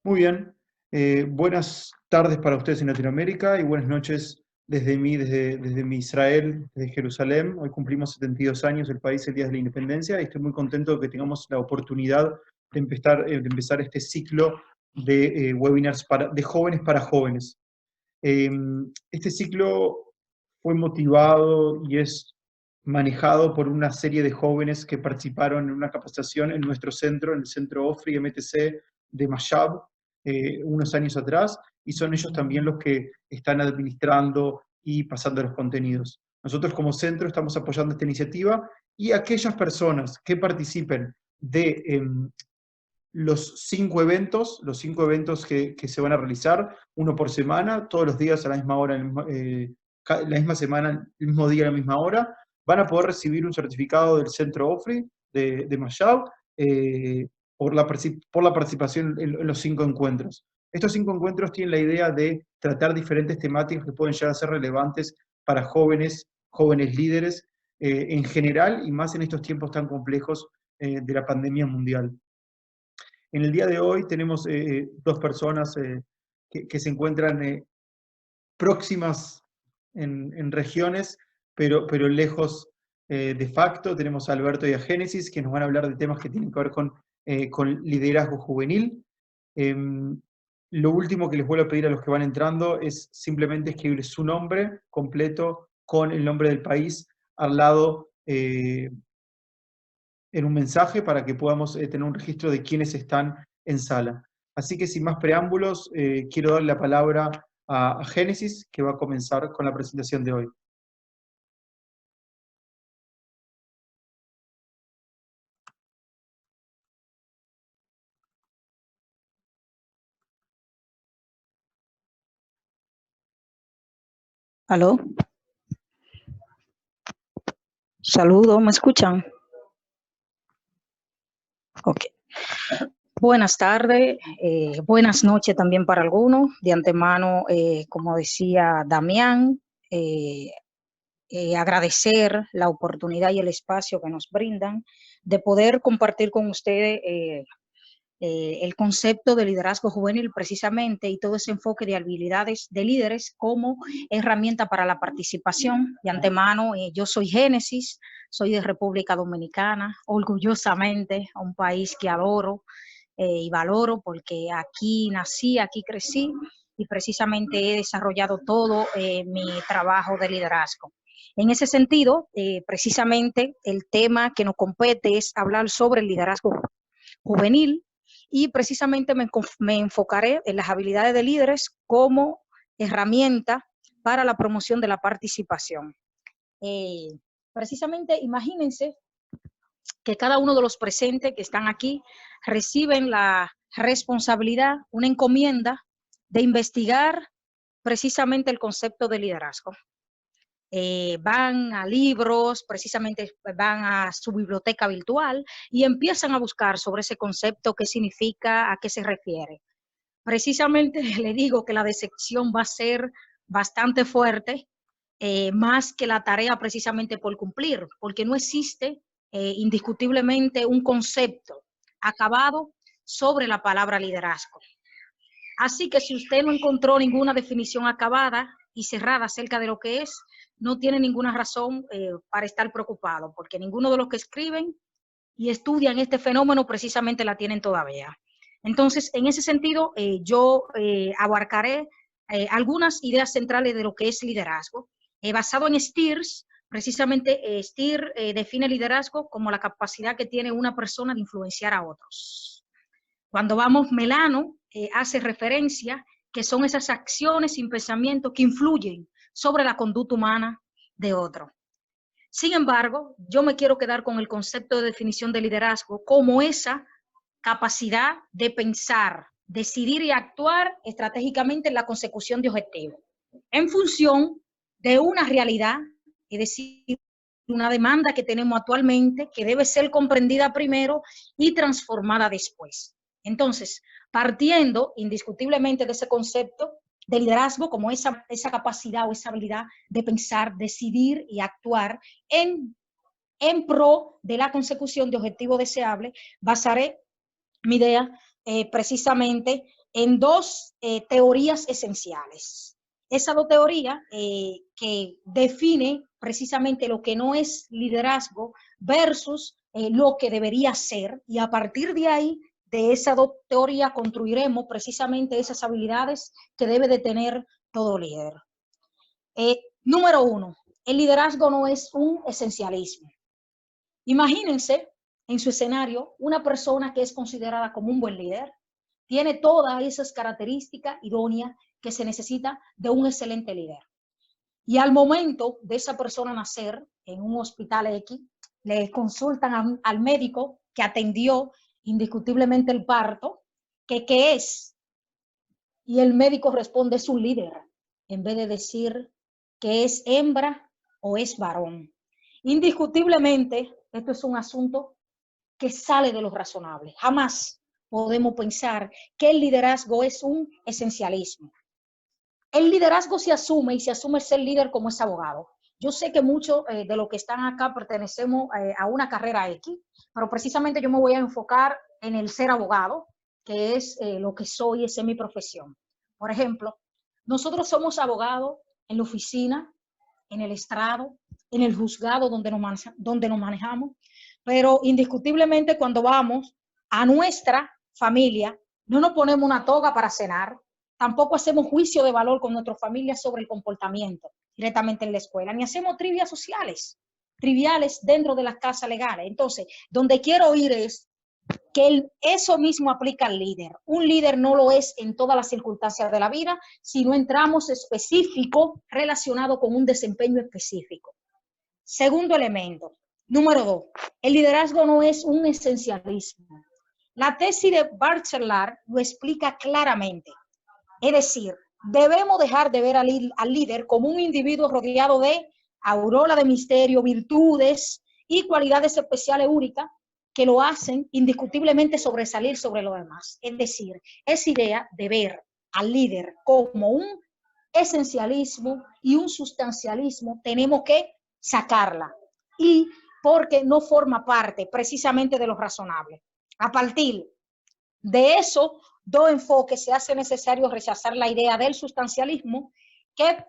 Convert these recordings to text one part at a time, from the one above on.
Muy bien. Buenas tardes para ustedes en Latinoamérica y buenas noches desde mi Israel, desde Jerusalén. Hoy cumplimos 72 años del país, el Día de la Independencia, y estoy muy contento de que tengamos la oportunidad de empezar este ciclo de webinars de jóvenes para jóvenes. Eh, este ciclo fue motivado y es manejado por una serie de jóvenes que participaron en una capacitación en nuestro centro, en el Centro OFRI MTC de Mashab, unos años atrás, y son ellos también los que están administrando y pasando los contenidos. Nosotros como centro estamos apoyando esta iniciativa y aquellas personas que participen de los cinco eventos que se van a realizar, uno por semana, todos los días a la misma hora, la misma semana, el mismo día, a la misma hora, van a poder recibir un certificado del Centro OFRI de Mashab por la participación en los cinco encuentros. Estos cinco encuentros tienen la idea de tratar diferentes temáticas que pueden llegar a ser relevantes para jóvenes líderes en general y más en estos tiempos tan complejos de la pandemia mundial. En el día de hoy tenemos dos personas que se encuentran próximas en regiones, pero lejos de facto. Tenemos a Alberto y a Génesis, que nos van a hablar de temas que tienen que ver con liderazgo juvenil. Lo último que les vuelvo a pedir a los que van entrando es simplemente escribir su nombre completo con el nombre del país al lado en un mensaje para que podamos tener un registro de quiénes están en sala. Así que sin más preámbulos, quiero darle la palabra a Génesis, que va a comenzar con la presentación de hoy. ¿Aló? Saludos, ¿me escuchan? Ok. Buenas tardes, buenas noches también para algunos. De antemano, como decía Damián, agradecer la oportunidad y el espacio que nos brindan de poder compartir con ustedes el concepto de liderazgo juvenil precisamente y todo ese enfoque de habilidades de líderes como herramienta para la participación. De antemano, yo soy Génesis, soy de República Dominicana, orgullosamente un país que adoro y valoro porque aquí nací, aquí crecí y precisamente he desarrollado todo mi trabajo de liderazgo. En ese sentido, precisamente el tema que nos compete es hablar sobre el liderazgo juvenil, y precisamente me enfocaré en las habilidades de líderes como herramienta para la promoción de la participación. Precisamente imagínense que cada uno de los presentes que están aquí reciben la responsabilidad, una encomienda de investigar precisamente el concepto de liderazgo. Van a libros, precisamente van a su biblioteca virtual y empiezan a buscar sobre ese concepto, qué significa, a qué se refiere. Precisamente le digo que la decepción va a ser bastante fuerte, más que la tarea precisamente por cumplir, porque no existe indiscutiblemente un concepto acabado sobre la palabra liderazgo. Así que si usted no encontró ninguna definición acabada y cerrada acerca de lo que es, no tiene ninguna razón para estar preocupado, porque ninguno de los que escriben y estudian este fenómeno precisamente la tienen todavía. Entonces, en ese sentido, yo abarcaré algunas ideas centrales de lo que es liderazgo. Basado en Stiers, precisamente Stiers define liderazgo como la capacidad que tiene una persona de influenciar a otros. Cuando vamos Melano, hace referencia que son esas acciones sin pensamiento que influyen sobre la conducta humana de otro. Sin embargo, yo me quiero quedar con el concepto de definición de liderazgo como esa capacidad de pensar, decidir y actuar estratégicamente en la consecución de objetivos, en función de una realidad, es decir, una demanda que tenemos actualmente que debe ser comprendida primero y transformada después. Entonces, partiendo indiscutiblemente de ese concepto de liderazgo como esa capacidad o esa habilidad de pensar, decidir y actuar en pro de la consecución de objetivos deseables, basaré mi idea precisamente en dos teorías esenciales. Esas dos teorías que definen precisamente lo que no es liderazgo versus lo que debería ser, y a partir de ahí, de esa dos teorías, construiremos precisamente esas habilidades que debe de tener todo líder. Número uno, el liderazgo no es un esencialismo. Imagínense en su escenario una persona que es considerada como un buen líder, tiene todas esas características idóneas que se necesita de un excelente líder. Y al momento de esa persona nacer en un hospital X, le consultan al médico que atendió indiscutiblemente el parto, que qué es. Y el médico responde, es un líder, en vez de decir que es hembra o es varón. Indiscutiblemente, esto es un asunto que sale de lo razonable. Jamás podemos pensar que el liderazgo es un esencialismo. El liderazgo se asume y se asume ser líder como es abogado. Yo sé que muchos de los que están acá pertenecemos a una carrera X, pero precisamente yo me voy a enfocar en el ser abogado, que es lo que soy, esa es mi profesión. Por ejemplo, nosotros somos abogados en la oficina, en el estrado, en el juzgado donde nos manejamos, pero indiscutiblemente cuando vamos a nuestra familia, no nos ponemos una toga para cenar, tampoco hacemos juicio de valor con nuestra familia sobre el comportamiento directamente en la escuela, ni hacemos trivias sociales, triviales dentro de las casas legales. Entonces, donde quiero ir es que eso mismo aplica al líder. Un líder no lo es en todas las circunstancias de la vida, sino en tramos específicos relacionados con un desempeño específico. Segundo elemento. Número 2. El liderazgo no es un esencialismo. La tesis de Bachelard lo explica claramente. Es decir, debemos dejar de ver al líder como un individuo rodeado de aureola de misterio, virtudes y cualidades especiales únicas que lo hacen indiscutiblemente sobresalir sobre los demás. Es decir, esa idea de ver al líder como un esencialismo y un sustancialismo tenemos que sacarla, y porque no forma parte precisamente de lo razonable. A partir de eso, dos enfoques, se hace necesario rechazar la idea del sustancialismo que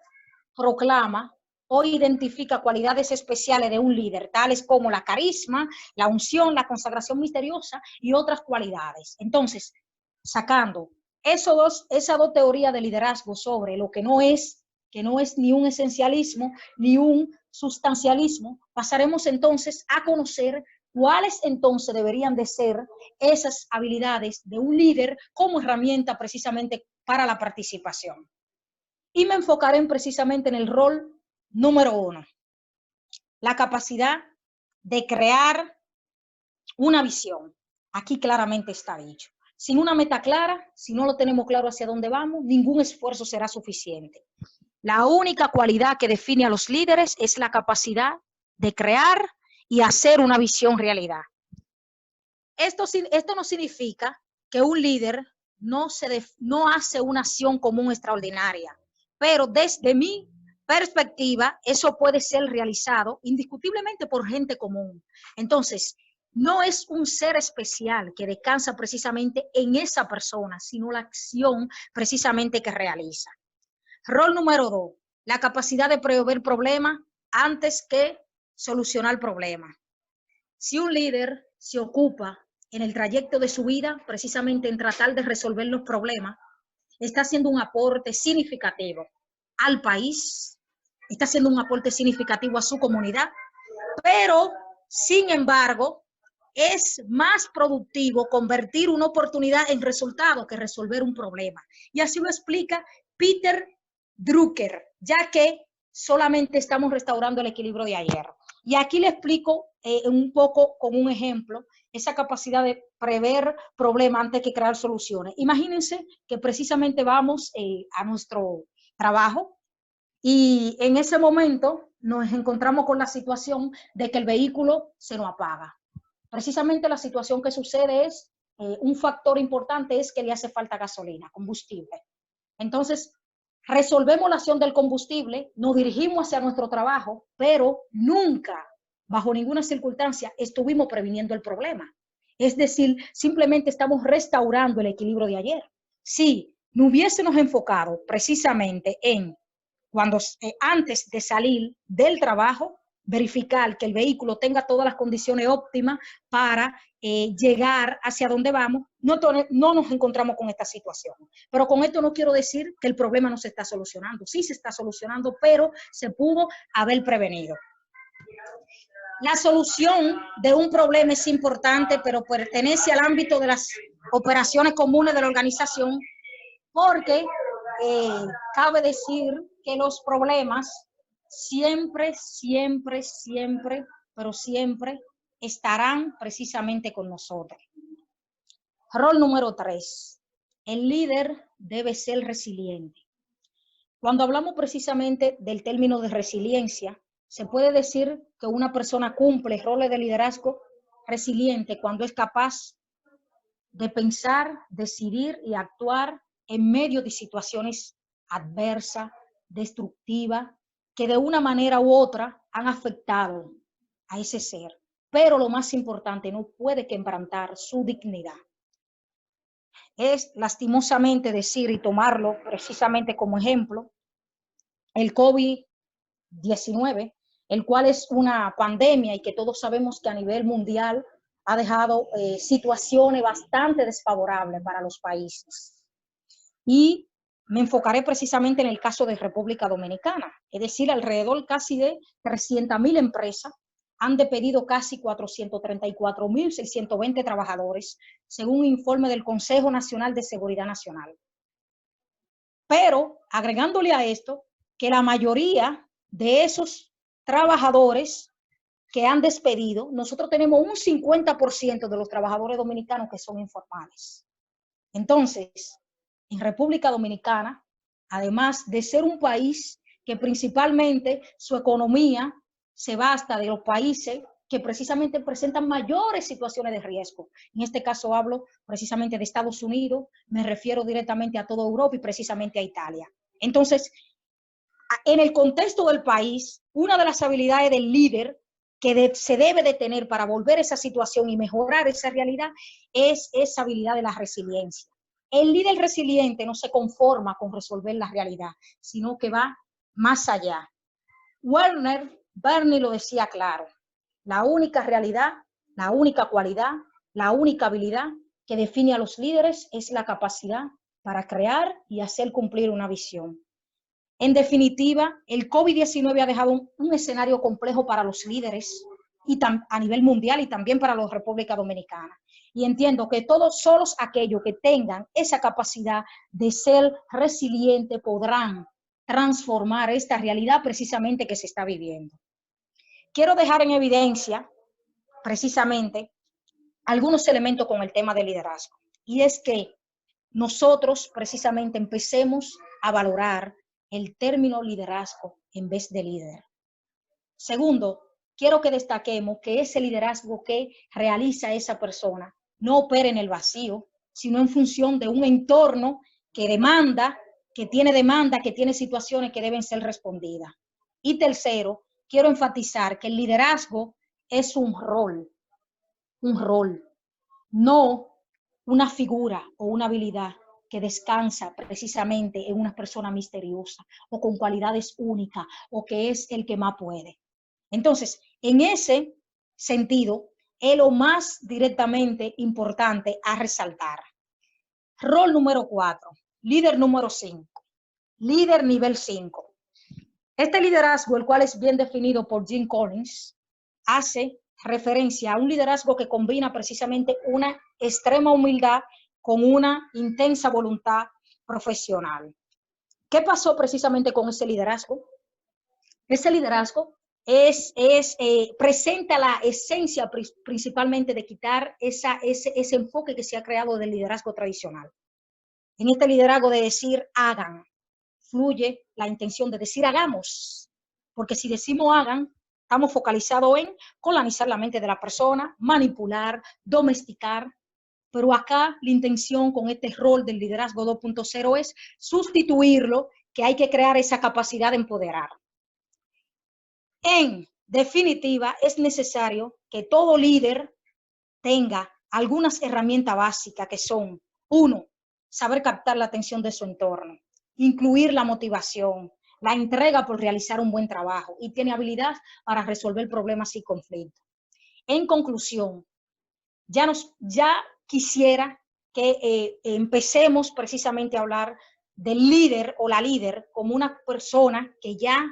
proclama o identifica cualidades especiales de un líder, tales como la carisma, la unción, la consagración misteriosa y otras cualidades. Entonces, sacando esas dos teorías de liderazgo sobre lo que no es ni un esencialismo ni un sustancialismo, pasaremos entonces a conocer cuáles entonces deberían de ser esas habilidades de un líder como herramienta precisamente para la participación. Y me enfocaré precisamente en el rol número 1, la capacidad de crear una visión. Aquí claramente está dicho. Sin una meta clara, si no lo tenemos claro hacia dónde vamos, ningún esfuerzo será suficiente. La única cualidad que define a los líderes es la capacidad de crear y hacer una visión realidad. Esto no significa que un líder no hace una acción común extraordinaria, pero desde mi perspectiva, eso puede ser realizado indiscutiblemente por gente común. Entonces, no es un ser especial que descansa precisamente en esa persona, sino la acción precisamente que realiza. Rol número 2, la capacidad de prever problemas antes que solucionar problemas. Si un líder se ocupa en el trayecto de su vida precisamente en tratar de resolver los problemas, está haciendo un aporte significativo al país, está haciendo un aporte significativo a su comunidad, pero, sin embargo, es más productivo convertir una oportunidad en resultado que resolver un problema. Y así lo explica Peter Drucker, ya que solamente estamos restaurando el equilibrio de ayer. Y aquí le explico un poco con un ejemplo esa capacidad de prever problemas antes que crear soluciones. Imagínense que precisamente vamos a nuestro trabajo y en ese momento nos encontramos con la situación de que el vehículo se nos apaga. Precisamente la situación que sucede es, un factor importante es que le hace falta gasolina, combustible. Entonces, resolvemos la acción del combustible, nos dirigimos hacia nuestro trabajo, pero nunca, bajo ninguna circunstancia, estuvimos previniendo el problema. Es decir, simplemente estamos restaurando el equilibrio de ayer. si no hubiésemos enfocado precisamente en cuando antes de salir del trabajo, verificar que el vehículo tenga todas las condiciones óptimas para llegar hacia donde vamos, no nos encontramos con esta situación. Pero con esto no quiero decir que el problema no se está solucionando. Sí se está solucionando, pero se pudo haber prevenido. La solución de un problema es importante, pero pertenece al ámbito de las operaciones comunes de la organización, porque cabe decir que los problemas siempre, pero siempre estarán precisamente con nosotros. Rol número 3. El líder debe ser resiliente. Cuando hablamos precisamente del término de resiliencia, se puede decir que una persona cumple roles de liderazgo resiliente cuando es capaz de pensar, decidir y actuar en medio de situaciones adversas, destructivas, que de una manera u otra han afectado a ese ser. Pero lo más importante, no puede quebrantar su dignidad. Es lastimosamente decir y tomarlo precisamente como ejemplo, el COVID-19, el cual es una pandemia y que todos sabemos que a nivel mundial ha dejado situaciones bastante desfavorables para los países. Y me enfocaré precisamente en el caso de República Dominicana, es decir, alrededor casi de 300.000 empresas han despedido casi 434.620 trabajadores, según un informe del Consejo Nacional de Seguridad Nacional. Pero, agregándole a esto, que la mayoría de esos trabajadores que han despedido, nosotros tenemos un 50% de los trabajadores dominicanos que son informales. Entonces, en República Dominicana, además de ser un país que principalmente su economía se basa de los países que precisamente presentan mayores situaciones de riesgo. En este caso hablo precisamente de Estados Unidos, me refiero directamente a toda Europa y precisamente a Italia. Entonces, en el contexto del país, una de las habilidades del líder que se debe de tener para volver a esa situación y mejorar esa realidad es esa habilidad de la resiliencia. El líder resiliente no se conforma con resolver la realidad, sino que va más allá. Bernie lo decía claro, la única realidad, la única cualidad, la única habilidad que define a los líderes es la capacidad para crear y hacer cumplir una visión. En definitiva, el COVID-19 ha dejado un escenario complejo para los líderes y a nivel mundial y también para la República Dominicana. Y entiendo que todos aquellos que tengan esa capacidad de ser resiliente podrán transformar esta realidad precisamente que se está viviendo. Quiero dejar en evidencia precisamente algunos elementos con el tema del liderazgo. Y es que nosotros precisamente empecemos a valorar el término liderazgo en vez de líder. Segundo, quiero que destaquemos que ese liderazgo que realiza esa persona no opera en el vacío, sino en función de un entorno que tiene situaciones que deben ser respondidas. Y tercero, quiero enfatizar que el liderazgo es un rol, no una figura o una habilidad que descansa precisamente en una persona misteriosa o con cualidades únicas o que es el que más puede. Entonces, en ese sentido, es lo más directamente importante a resaltar. Rol número 4, líder número 5, líder nivel 5. Este liderazgo, el cual es bien definido por Jim Collins, hace referencia a un liderazgo que combina precisamente una extrema humildad con una intensa voluntad profesional. ¿Qué pasó precisamente con ese liderazgo? Ese liderazgo presenta la esencia principalmente de quitar ese enfoque que se ha creado del liderazgo tradicional. En este liderazgo de decir hagan, fluye la intención de decir hagamos, porque si decimos hagan, estamos focalizados en colonizar la mente de la persona, manipular, domesticar, pero acá la intención con este rol del liderazgo 2.0 es sustituirlo, que hay que crear esa capacidad de empoderar. En definitiva, es necesario que todo líder tenga algunas herramientas básicas que son, 1, saber captar la atención de su entorno, incluir la motivación, la entrega por realizar un buen trabajo y tiene habilidad para resolver problemas y conflictos. En conclusión, ya quisiera que empecemos precisamente a hablar del líder o la líder como una persona que ya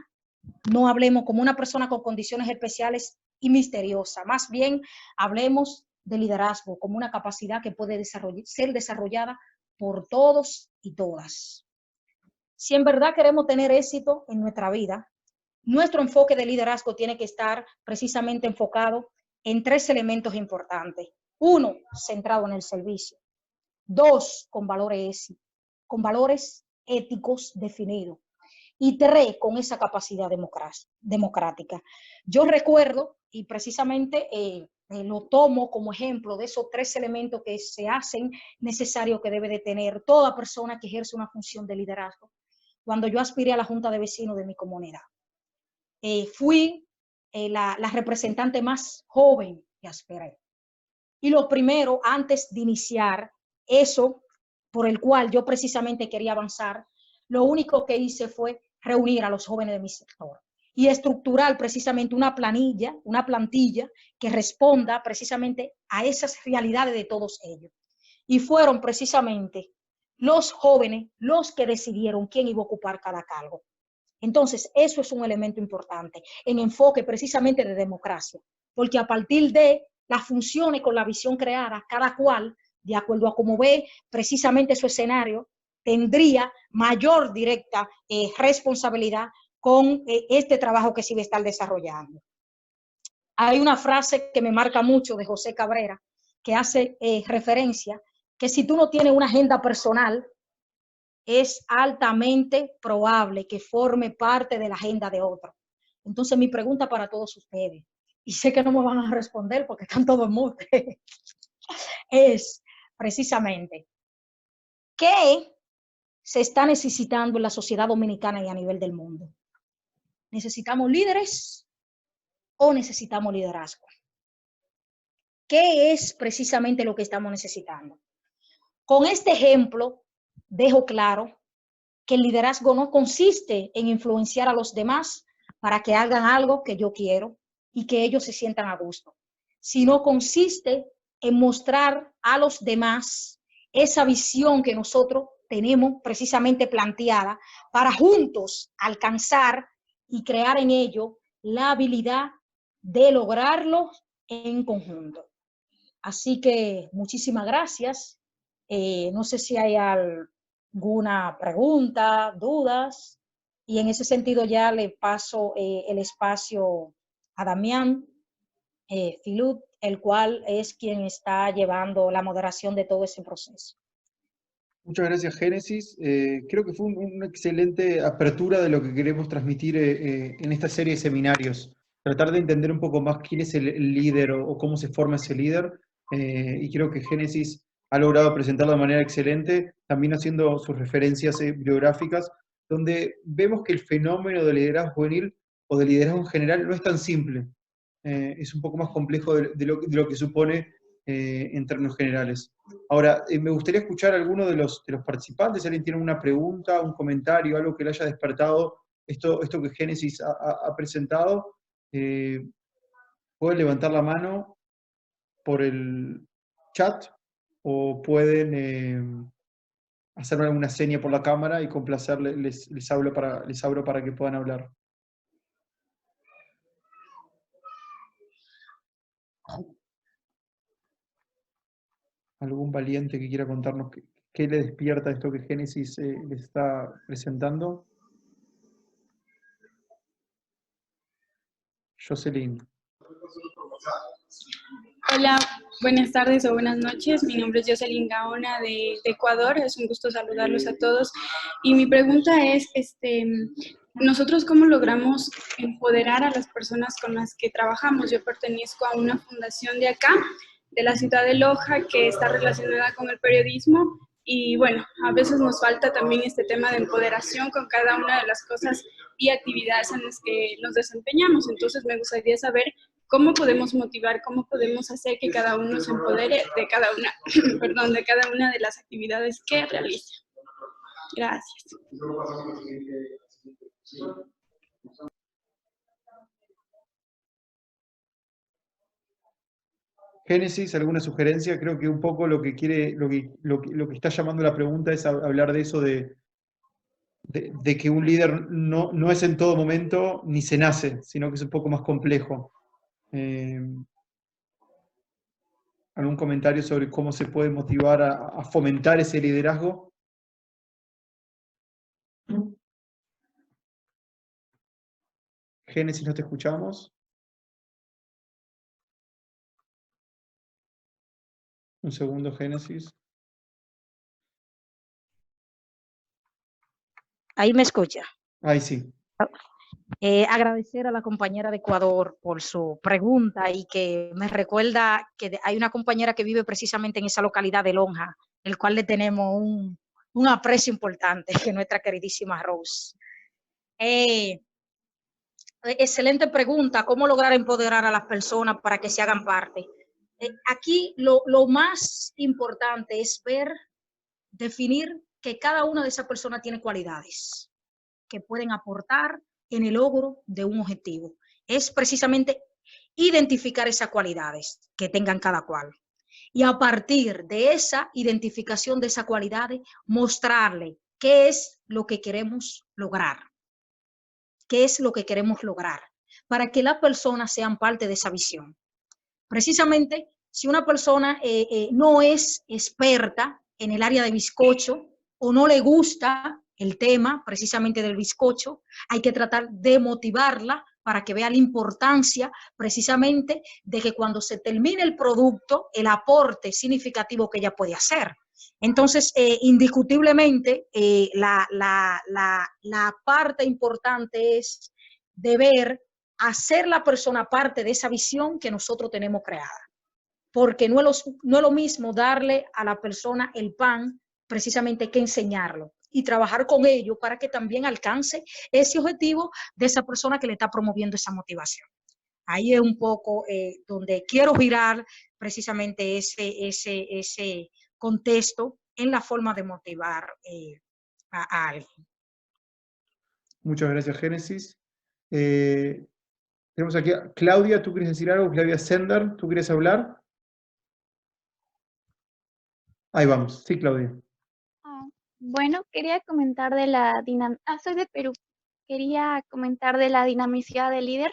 no hablemos como una persona con condiciones especiales y misteriosa, más bien hablemos de liderazgo como una capacidad que puede ser desarrollada por todos y todas. Si en verdad queremos tener éxito en nuestra vida, nuestro enfoque de liderazgo tiene que estar precisamente enfocado en 3 elementos importantes. 1, centrado en el servicio. 2, con valores éticos definidos. Y 3, con esa capacidad democrática. Yo recuerdo, y precisamente lo tomo como ejemplo de esos 3 elementos que se hacen necesarios que debe de tener toda persona que ejerce una función de liderazgo. Cuando yo aspiré a la Junta de Vecinos de mi comunidad, fui la representante más joven que aspiré. Y lo primero, antes de iniciar eso por el cual yo precisamente quería avanzar, lo único que hice fue reunir a los jóvenes de mi sector y estructurar precisamente una plantilla que responda precisamente a esas realidades de todos ellos. Y fueron precisamente los jóvenes los que decidieron quién iba a ocupar cada cargo. Entonces, eso es un elemento importante en enfoque precisamente de democracia, porque a partir de las funciones con la visión creada, cada cual, de acuerdo a cómo ve precisamente su escenario, tendría mayor directa responsabilidad con este trabajo que se va a estar desarrollando. Hay una frase que me marca mucho de José Cabrera, que hace referencia que si tú no tienes una agenda personal, es altamente probable que forme parte de la agenda de otro. Entonces, mi pregunta para todos ustedes, y sé que no me van a responder porque están todos mudos, es precisamente, ¿qué se está necesitando en la sociedad dominicana y a nivel del mundo? ¿Necesitamos líderes o necesitamos liderazgo? ¿Qué es precisamente lo que estamos necesitando? Con este ejemplo, dejo claro que el liderazgo no consiste en influenciar a los demás para que hagan algo que yo quiero y que ellos se sientan a gusto, sino consiste en mostrar a los demás esa visión que nosotros tenemos precisamente planteada para juntos alcanzar y crear en ello la habilidad de lograrlo en conjunto. Así que muchísimas gracias. No sé si hay alguna pregunta, dudas, y en ese sentido ya le paso el espacio a Damián Filut, el cual es quien está llevando la moderación de todo ese proceso. Muchas gracias, Génesis. Creo que fue una excelente apertura de lo que queremos transmitir en esta serie de seminarios. Tratar de entender un poco más quién es el líder o cómo se forma ese líder. Y creo que Génesis ha logrado presentarlo de manera excelente, también haciendo sus referencias biográficas, donde vemos que el fenómeno del liderazgo juvenil o del liderazgo en general no es tan simple. Es un poco más complejo de lo que supone en términos generales. Ahora, me gustaría escuchar a alguno de los participantes, si alguien tiene una pregunta, un comentario, algo que le haya despertado esto que Génesis ha presentado. Pueden levantar la mano por el chat o pueden hacerme alguna seña por la cámara y complacerles, les abro para que puedan hablar. ¿Algún valiente que quiera contarnos qué le despierta esto que Génesis les está presentando? Jocelyn. Hola, buenas tardes o buenas noches. Mi nombre es Jocelyn Gaona de Ecuador. Es un gusto saludarlos a todos. Y mi pregunta es, ¿nosotros cómo logramos empoderar a las personas con las que trabajamos? Yo pertenezco a una fundación de acá, de la ciudad de Loja, que está relacionada con el periodismo. Y bueno, a veces nos falta también este tema de empoderación con cada una de las cosas y actividades en las que nos desempeñamos. Entonces me gustaría saber ¿cómo podemos motivar, cómo podemos hacer que cada uno se empodere de cada una, perdón, de cada una de las actividades que realiza? Gracias. Génesis, ¿alguna sugerencia? Creo que un poco lo que quiere, lo que está llamando la pregunta es hablar de eso de que un líder no es en todo momento ni se nace, sino que es un poco más complejo. ¿Algún comentario sobre cómo se puede motivar a fomentar ese liderazgo? Génesis, ¿no te escuchamos? Un segundo, Génesis. Ahí me escucha. Ahí sí. Agradecer a la compañera de Ecuador por su pregunta y que me recuerda que hay una compañera que vive precisamente en esa localidad de Lonja, el cual le tenemos un aprecio importante, que es nuestra queridísima Rose. Excelente pregunta, ¿cómo lograr empoderar a las personas para que se hagan parte? Aquí lo más importante es definir que cada una de esas personas tiene cualidades que pueden aportar en el logro de un objetivo. Es precisamente identificar esas cualidades que tengan cada cual. Y a partir de esa identificación de esas cualidades, mostrarle qué es lo que queremos lograr. ¿Qué es lo que queremos lograr? Para que las personas sean parte de esa visión. Precisamente, si una persona no es experta en el área de bizcocho o no le gusta el tema precisamente del bizcocho, hay que tratar de motivarla para que vea la importancia precisamente de que cuando se termine el producto, el aporte significativo que ella puede hacer. Entonces, indiscutiblemente, la parte importante es deber hacer la persona parte de esa visión que nosotros tenemos creada. Porque no es lo mismo darle a la persona el pan, precisamente que enseñarlo y trabajar con ello para que también alcance ese objetivo de esa persona que le está promoviendo esa motivación. Ahí es un poco donde quiero girar precisamente ese contexto en la forma de motivar a alguien. Muchas gracias, Génesis. Tenemos aquí a Claudia, ¿tú quieres decir algo? Claudia Sender, ¿tú quieres hablar? Ahí vamos. Sí, Claudia. Bueno, quería comentar de la soy de Perú. Quería comentar de la dinamicidad del líder.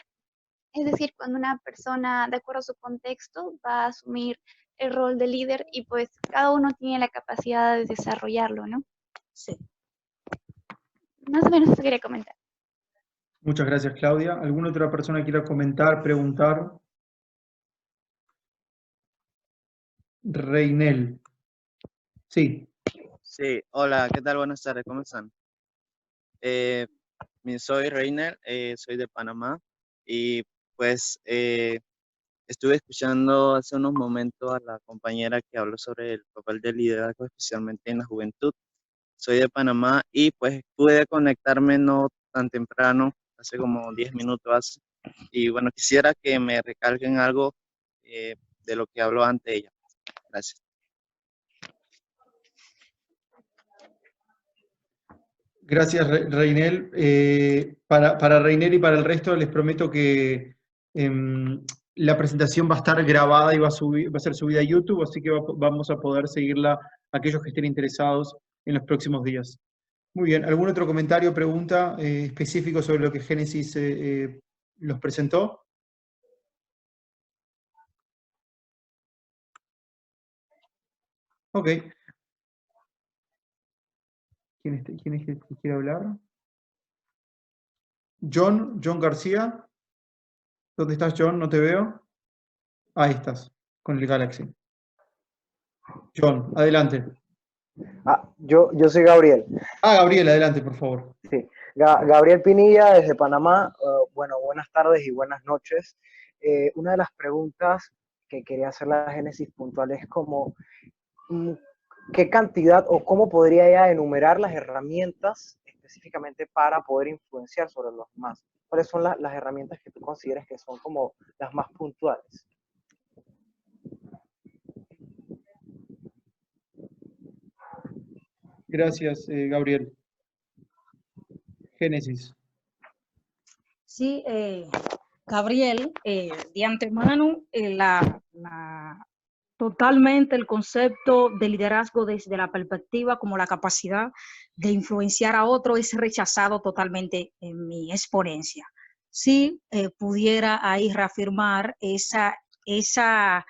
Es decir, cuando una persona, de acuerdo a su contexto, va a asumir el rol de líder y pues cada uno tiene la capacidad de desarrollarlo, ¿no? Sí. Más o menos eso quería comentar. Muchas gracias, Claudia. ¿Alguna otra persona quiera comentar, preguntar? Reinel. Sí. Sí, hola, ¿qué tal? Buenas tardes, ¿cómo están? Soy Reiner, soy de Panamá y pues estuve escuchando hace unos momentos a la compañera que habló sobre el papel del liderazgo, especialmente en la juventud. Soy de Panamá y pues pude conectarme no tan temprano, hace como 10 minutos. Y bueno, quisiera que me recalquen algo de lo que habló ante ella. Gracias. Gracias, Reinel. Para Reinel y para el resto les prometo que la presentación va a estar grabada y va a ser subida a YouTube, así que vamos a poder seguirla aquellos que estén interesados en los próximos días. Muy bien, ¿algún otro comentario o pregunta específico sobre lo que Génesis los presentó? Ok. ¿Quién es el que quiere hablar? John García. ¿Dónde estás, John? No te veo. Ahí estás, con el Galaxy. John, adelante. Yo soy Gabriel. Gabriel, adelante, por favor. Sí, Gabriel Pinilla desde Panamá. Bueno, buenas tardes y buenas noches. Una de las preguntas que quería hacer la Génesis puntual es como, ¿qué cantidad o cómo podría ella enumerar las herramientas específicamente para poder influenciar sobre los demás? ¿Cuáles son las herramientas que tú consideres que son como las más puntuales? Gracias, Gabriel. Génesis. Sí, Gabriel, de antemano, totalmente el concepto de liderazgo desde la perspectiva como la capacidad de influenciar a otro es rechazado totalmente en mi exponencia. Sí, pudiera ahí reafirmar esa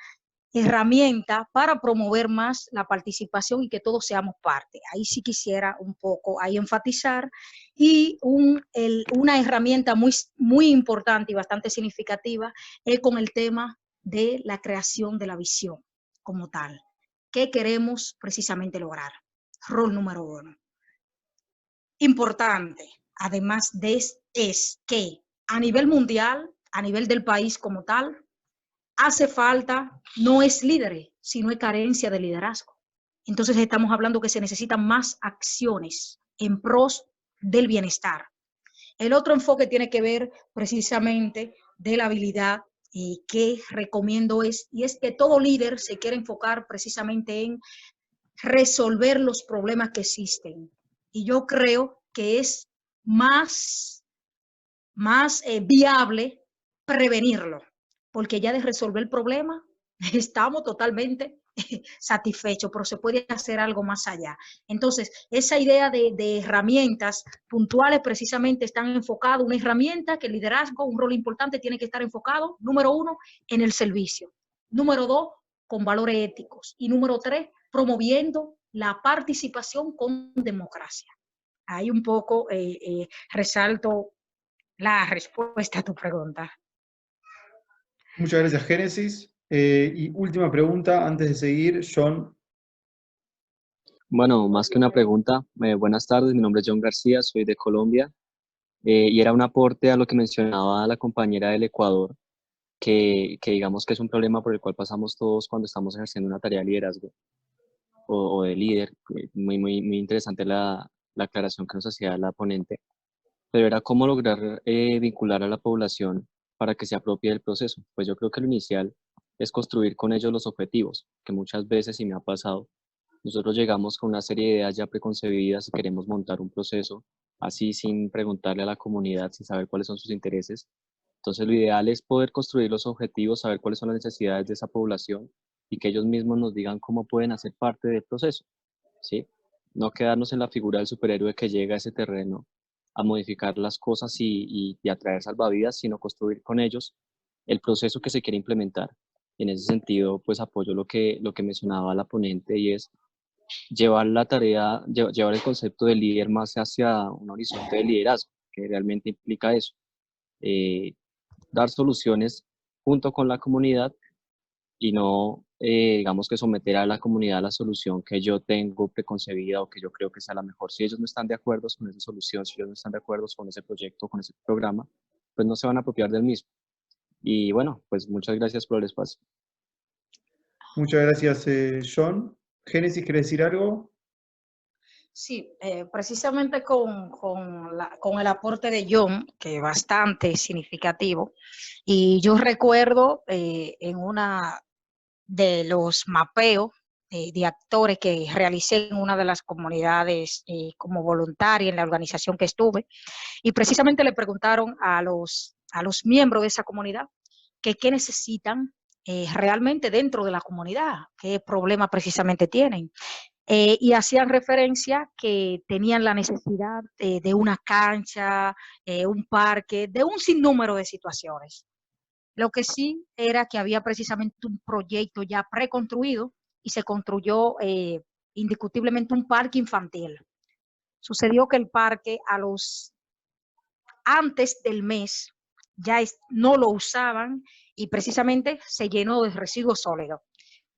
herramienta para promover más la participación y que todos seamos parte. Ahí sí quisiera un poco ahí enfatizar y una herramienta muy importante y bastante significativa es con el tema de la creación de la visión como tal. ¿Qué queremos precisamente lograr? Rol número 1. Importante, además de es que a nivel mundial, a nivel del país como tal, hace falta, no es líderes, sino es carencia de liderazgo. Entonces estamos hablando que se necesitan más acciones en pros del bienestar. El otro enfoque tiene que ver precisamente de la habilidad que recomiendo es que todo líder se quiere enfocar precisamente en resolver los problemas que existen. Y yo creo que es más viable prevenirlo, porque ya de resolver el problema estamos totalmente satisfechos, pero se puede hacer algo más allá. Entonces, esa idea de herramientas puntuales precisamente están enfocadas, una herramienta que el liderazgo, un rol importante, tiene que estar enfocado, número 1, en el servicio. Número 2, con valores éticos. Y número 3, promoviendo la participación con democracia. Ahí un poco resalto la respuesta a tu pregunta. Muchas gracias, Génesis. Y última pregunta, antes de seguir, John. Bueno, más que una pregunta, buenas tardes, mi nombre es John García, soy de Colombia, y era un aporte a lo que mencionaba la compañera del Ecuador, que digamos que es un problema por el cual pasamos todos cuando estamos ejerciendo una tarea de liderazgo o de líder. Muy interesante la aclaración que nos hacía la ponente, pero era cómo lograr vincular a la población para que se apropie del proceso. Pues yo creo que lo inicial es construir con ellos los objetivos, que muchas veces, y me ha pasado, nosotros llegamos con una serie de ideas ya preconcebidas y queremos montar un proceso así sin preguntarle a la comunidad, sin saber cuáles son sus intereses. Entonces lo ideal es poder construir los objetivos, saber cuáles son las necesidades de esa población y que ellos mismos nos digan cómo pueden hacer parte del proceso, ¿sí? No quedarnos en la figura del superhéroe que llega a ese terreno a modificar las cosas y a traer salvavidas, sino construir con ellos el proceso que se quiere implementar. En ese sentido, pues apoyo lo que mencionaba la ponente, y es llevar la tarea, llevar el concepto de líder más hacia un horizonte de liderazgo, que realmente implica eso. Dar soluciones junto con la comunidad y no, digamos que someter a la comunidad a la solución que yo tengo preconcebida o que yo creo que sea la mejor. Si ellos no están de acuerdo con esa solución, si ellos no están de acuerdo con ese proyecto, con ese programa, pues no se van a apropiar del mismo. Y bueno, pues muchas gracias por el espacio. Muchas gracias, John. Génesis, ¿quiere decir algo? Sí, precisamente con el aporte de John, que es bastante significativo, y yo recuerdo en una de los mapeos de actores que realicé en una de las comunidades como voluntaria en la organización que estuve, y precisamente le preguntaron a los miembros de esa comunidad que qué necesitan realmente dentro de la comunidad, qué problema precisamente tienen. Y hacían referencia que tenían la necesidad de una cancha, un parque, de un sinnúmero de situaciones. Lo que sí era que había precisamente un proyecto ya preconstruido y se construyó indiscutiblemente un parque infantil. Sucedió que el parque antes del mes ya no lo usaban y precisamente se llenó de residuos sólidos.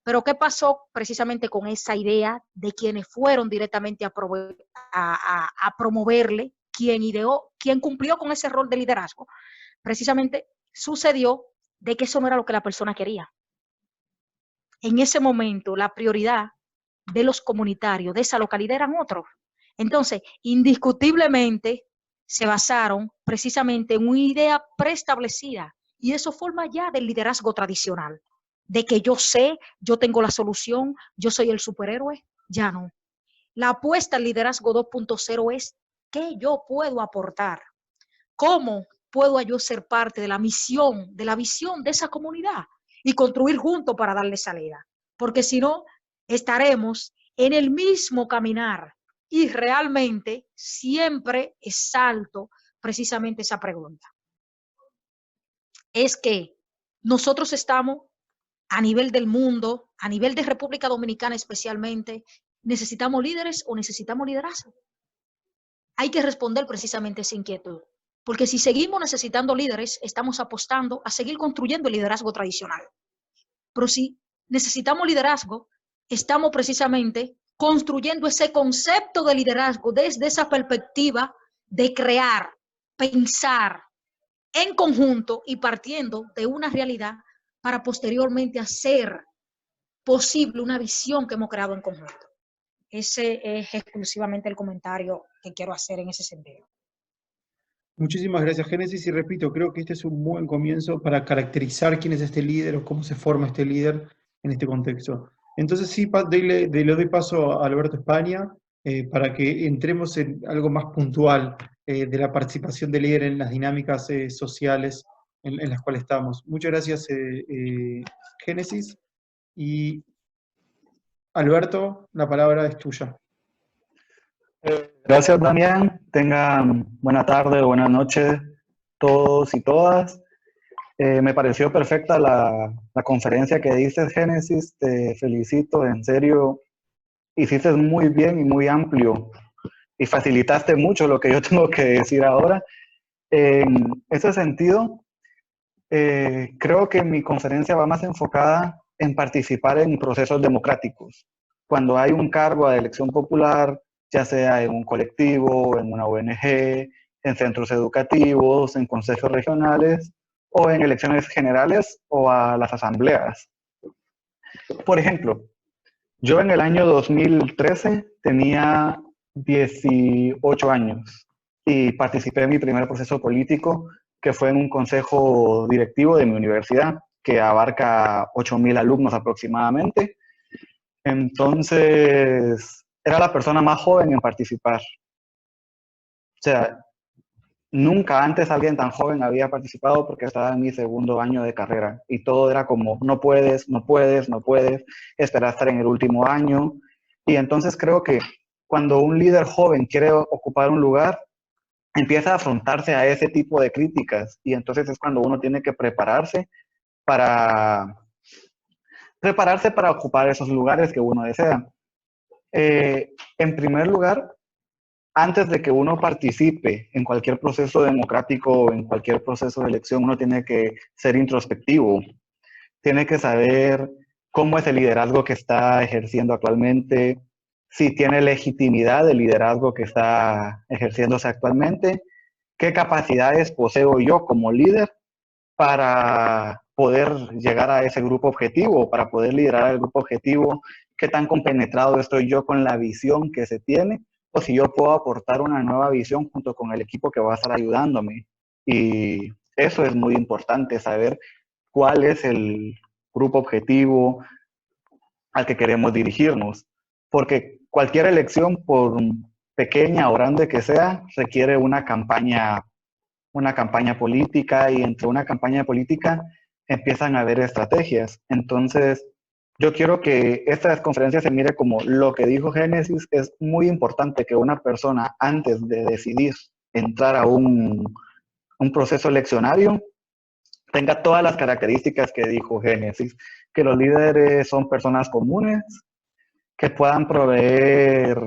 Pero ¿qué pasó precisamente con esa idea de quienes fueron directamente a promoverle, quien ideó, quien cumplió con ese rol de liderazgo? Precisamente sucedió de que eso no era lo que la persona quería. En ese momento, la prioridad de los comunitarios de esa localidad eran otros. Entonces, indiscutiblemente, se basaron precisamente en una idea preestablecida, y eso forma ya del liderazgo tradicional, de que yo sé, yo tengo la solución, yo soy el superhéroe. Ya no. La apuesta al liderazgo 2.0 es qué yo puedo aportar, cómo puedo yo ser parte de la misión, de la visión de esa comunidad y construir juntos para darle salida. Porque si no, estaremos en el mismo caminar y realmente siempre exalto precisamente esa pregunta. Es que nosotros estamos a nivel del mundo, a nivel de República Dominicana especialmente, ¿necesitamos líderes o necesitamos liderazgo? Hay que responder precisamente esa inquietud, porque si seguimos necesitando líderes, estamos apostando a seguir construyendo el liderazgo tradicional. Pero si necesitamos liderazgo, estamos precisamente construyendo ese concepto de liderazgo desde esa perspectiva de crear, pensar en conjunto y partiendo de una realidad para posteriormente hacer posible una visión que hemos creado en conjunto. Ese es exclusivamente el comentario que quiero hacer en ese sentido. Muchísimas gracias, Génesis, y repito, creo que este es un buen comienzo para caracterizar quién es este líder o cómo se forma este líder en este contexto. Entonces sí, le doy paso a Alberto España para que entremos en algo más puntual de la participación del líder en las dinámicas sociales en las cuales estamos. Muchas gracias, Génesis, y Alberto, la palabra es tuya. Gracias, Damián. Tengan buena tarde o buena noche todos y todas. Me pareció perfecta la conferencia que diste, Génesis. Te felicito, en serio. Hiciste muy bien y muy amplio y facilitaste mucho lo que yo tengo que decir ahora. En ese sentido, creo que mi conferencia va más enfocada en participar en procesos democráticos. Cuando hay un cargo de elección popular, ya sea en un colectivo, en una ONG, en centros educativos, en consejos regionales o en elecciones generales o a las asambleas. Por ejemplo, yo en el año 2013 tenía 18 años y participé en mi primer proceso político, que fue en un consejo directivo de mi universidad, que abarca 8,000 alumnos aproximadamente. Entonces, era la persona más joven en participar. O sea, nunca antes alguien tan joven había participado porque estaba en mi segundo año de carrera y todo era como, no puedes, no puedes, no puedes, esperar a estar en el último año. Y entonces creo que cuando un líder joven quiere ocupar un lugar, empieza a afrontarse a ese tipo de críticas y entonces es cuando uno tiene que prepararse para ocupar esos lugares que uno desea. En primer lugar, antes de que uno participe en cualquier proceso democrático o en cualquier proceso de elección, uno tiene que ser introspectivo. Tiene que saber cómo es el liderazgo que está ejerciendo actualmente, si tiene legitimidad el liderazgo que está ejerciéndose actualmente, qué capacidades poseo yo como líder para poder llegar a ese grupo objetivo, para poder liderar el grupo objetivo, qué tan compenetrado estoy yo con la visión que se tiene, o si yo puedo aportar una nueva visión junto con el equipo que va a estar ayudándome. Y eso es muy importante, saber cuál es el grupo objetivo al que queremos dirigirnos, porque cualquier elección, por pequeña o grande que sea, requiere una campaña política y entre una campaña política empiezan a haber estrategias. Entonces, yo quiero que esta conferencia se mire como lo que dijo Génesis. Es muy importante que una persona antes de decidir entrar a un proceso eleccionario tenga todas las características que dijo Génesis, que los líderes son personas comunes, que puedan proveer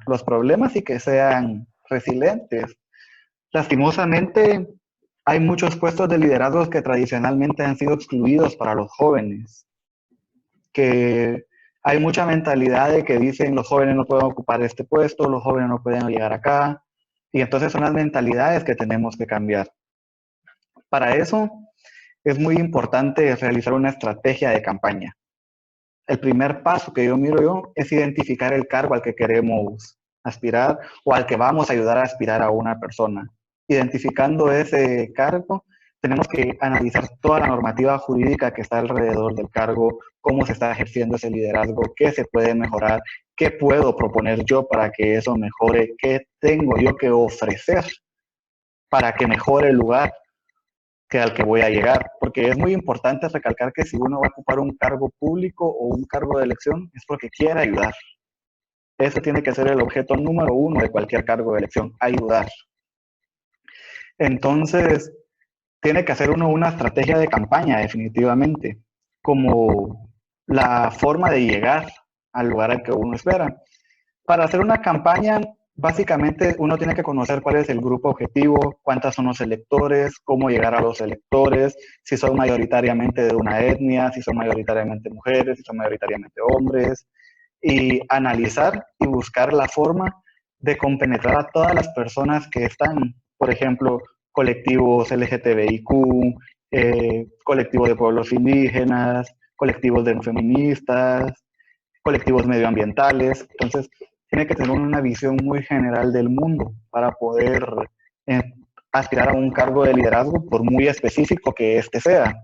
los problemas y que sean resilientes. Lastimosamente, hay muchos puestos de liderazgo que tradicionalmente han sido excluidos para los jóvenes, que hay mucha mentalidad de que dicen los jóvenes no pueden ocupar este puesto, los jóvenes no pueden llegar acá, y entonces son las mentalidades que tenemos que cambiar. Para eso es muy importante realizar una estrategia de campaña. El primer paso que yo miro es identificar el cargo al que queremos aspirar o al que vamos a ayudar a aspirar a una persona. identificando ese cargo, tenemos que analizar toda la normativa jurídica que está alrededor del cargo, cómo se está ejerciendo ese liderazgo, qué se puede mejorar, qué puedo proponer yo para que eso mejore, qué tengo yo que ofrecer para que mejore el lugar al que voy a llegar. Porque es muy importante recalcar que si uno va a ocupar un cargo público o un cargo de elección, es porque quiere ayudar. Ese tiene que ser el objeto número uno de cualquier cargo de elección, ayudar. Entonces, tiene que hacer uno una estrategia de campaña, definitivamente, como la forma de llegar al lugar al que uno espera. Para hacer una campaña, básicamente uno tiene que conocer cuál es el grupo objetivo, cuántos son los electores, cómo llegar a los electores, si son mayoritariamente de una etnia, si son mayoritariamente mujeres, si son mayoritariamente hombres, y analizar y buscar la forma de compenetrar a todas las personas que están, por ejemplo, colectivos LGTBIQ, colectivos de pueblos indígenas, colectivos de feministas, colectivos medioambientales. Entonces, tiene que tener una visión muy general del mundo para poder aspirar a un cargo de liderazgo, por muy específico que éste sea.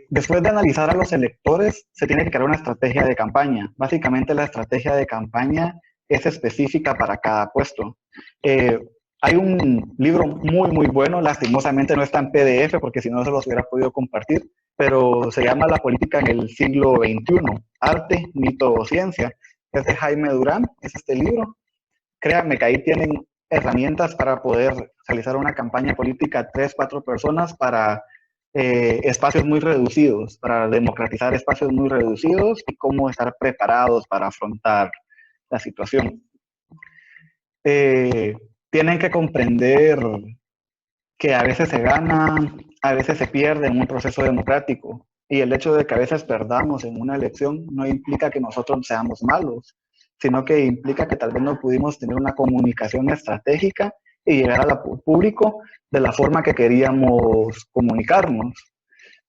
Después de analizar a los electores, se tiene que crear una estrategia de campaña. Básicamente, la estrategia de campaña es específica para cada puesto. Hay un libro muy bueno, lastimosamente no está en PDF, porque si no se los hubiera podido compartir, pero se llama La política en el siglo XXI, Arte, Mito o Ciencia. Es de Jaime Durán, es este libro. Créanme que ahí tienen herramientas para poder realizar una campaña política 3, 4 personas para espacios muy reducidos, para democratizar espacios muy reducidos y cómo estar preparados para afrontar la situación. Tienen que comprender que a veces se gana, a veces se pierde en un proceso democrático. Y el hecho de que a veces perdamos en una elección no implica que nosotros seamos malos, sino que implica que tal vez no pudimos tener una comunicación estratégica y llegar al público de la forma que queríamos comunicarnos.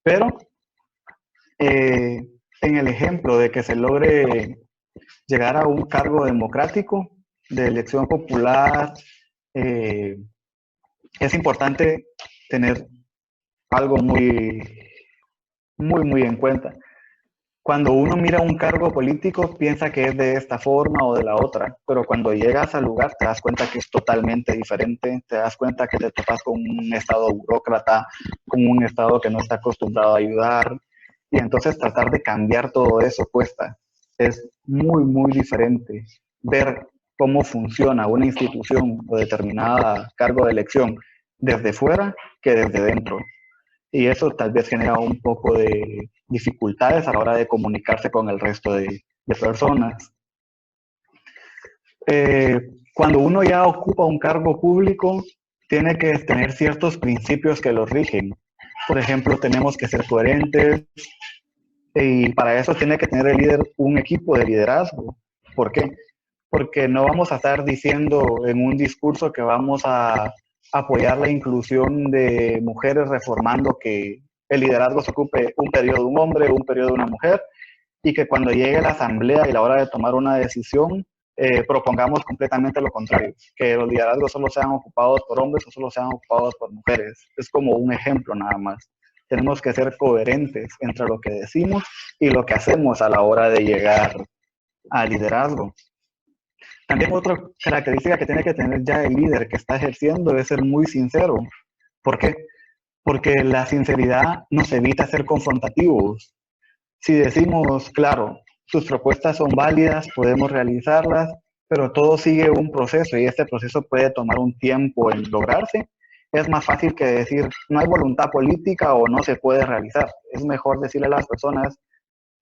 Pero en el ejemplo de que se logre llegar a un cargo democrático de elección popular, es importante tener algo muy en cuenta. Cuando uno mira un cargo político, piensa que es de esta forma o de la otra, pero cuando llegas al lugar te das cuenta que es totalmente diferente, te das cuenta que te topas con un estado burócrata, con un estado que no está acostumbrado a ayudar, y entonces tratar de cambiar todo eso cuesta. Es muy diferente ver cómo funciona una institución o determinada cargo de elección desde fuera que desde dentro. Y eso tal vez genera un poco de dificultades a la hora de comunicarse con el resto de personas. Cuando uno ya ocupa un cargo público, tiene que tener ciertos principios que lo rigen. Por ejemplo, tenemos que ser coherentes y para eso tiene que tener el líder un equipo de liderazgo. ¿Por qué? Porque no vamos a estar diciendo en un discurso que vamos a apoyar la inclusión de mujeres reformando que el liderazgo se ocupe un periodo de un hombre, un periodo de una mujer, y que cuando llegue la asamblea y la hora de tomar una decisión, propongamos completamente lo contrario, que los liderazgos solo sean ocupados por hombres o solo sean ocupados por mujeres. Es como un ejemplo nada más. Tenemos que ser coherentes entre lo que decimos y lo que hacemos a la hora de llegar al liderazgo. También otra característica que tiene que tener ya el líder que está ejerciendo es ser muy sincero. ¿Por qué? Porque la sinceridad nos evita ser confrontativos. Si decimos, claro, tus propuestas son válidas, podemos realizarlas, pero todo sigue un proceso y este proceso puede tomar un tiempo en lograrse, es más fácil que decir, no hay voluntad política o no se puede realizar. Es mejor decirle a las personas,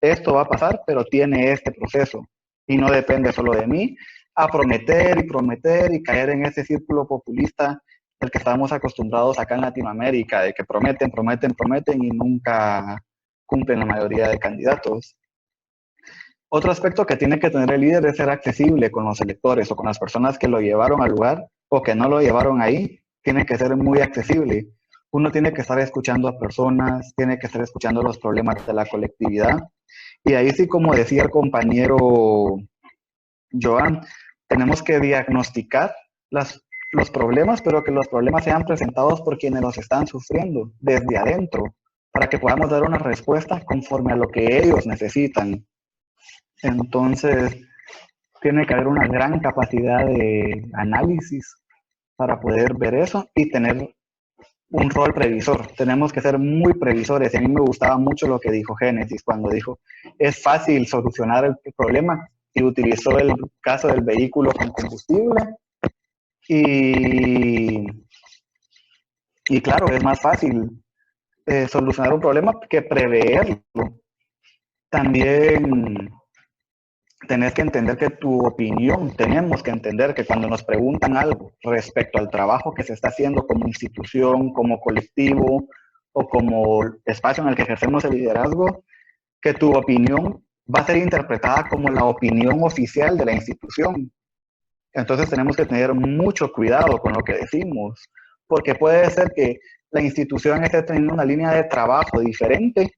esto va a pasar, pero tiene este proceso y no depende solo de mí, a prometer y caer en ese círculo populista del que estamos acostumbrados acá en Latinoamérica, de que prometen y nunca cumplen la mayoría de candidatos. Otro aspecto que tiene que tener el líder es ser accesible con los electores o con las personas que lo llevaron al lugar o que no lo llevaron ahí. Tiene que ser muy accesible. Uno tiene que estar escuchando a personas, tiene que estar escuchando los problemas de la colectividad. Y ahí sí, como decía el compañero Joan, tenemos que diagnosticar las los problemas, pero que los problemas sean presentados por quienes los están sufriendo desde adentro, para que podamos dar una respuesta conforme a lo que ellos necesitan. Entonces, tiene que haber una gran capacidad de análisis para poder ver eso y tener un rol previsor. Tenemos que ser muy previsores. Y a mí me gustaba mucho lo que dijo Génesis cuando dijo, es fácil solucionar el problema, y utilizó el caso del vehículo con combustible. Y claro, es más fácil solucionar un problema que preverlo. También tenés que entender que tu opinión, tenemos que entender que cuando nos preguntan algo respecto al trabajo que se está haciendo como institución, como colectivo o como espacio en el que ejercemos el liderazgo, que tu opinión va a ser interpretada como la opinión oficial de la institución. Entonces tenemos que tener mucho cuidado con lo que decimos, porque puede ser que la institución esté teniendo una línea de trabajo diferente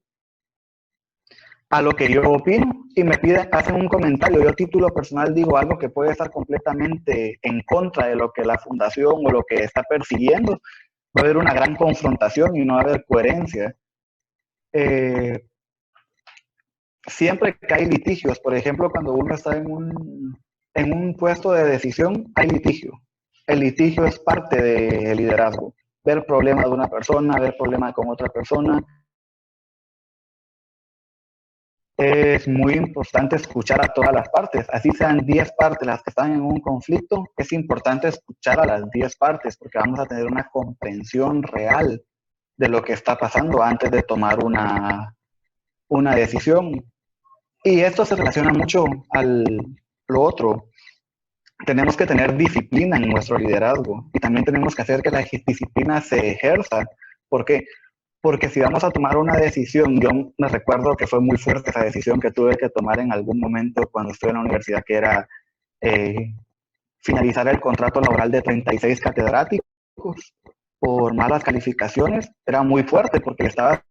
a lo que yo opino y me piden, hacen un comentario. Yo a título personal digo algo que puede estar completamente en contra de lo que la fundación o lo que está persiguiendo. Va a haber una gran confrontación y no va a haber coherencia. Siempre que hay litigios, por ejemplo, cuando uno está en un puesto de decisión, hay litigio. El litigio es parte del liderazgo. Ver problemas de una persona, ver problemas con otra persona. Es muy importante escuchar a todas las partes. Así sean 10 partes las que están en un conflicto, es importante escuchar a las 10 partes porque vamos a tener una comprensión real de lo que está pasando antes de tomar una decisión. Y esto se relaciona mucho a lo otro. Tenemos que tener disciplina en nuestro liderazgo y también tenemos que hacer que la disciplina se ejerza. ¿Por qué? Porque si vamos a tomar una decisión, yo me recuerdo que fue muy fuerte esa decisión que tuve que tomar en algún momento cuando estuve en la universidad, que era finalizar el contrato laboral de 36 catedráticos por malas calificaciones. Era muy fuerte porque estaba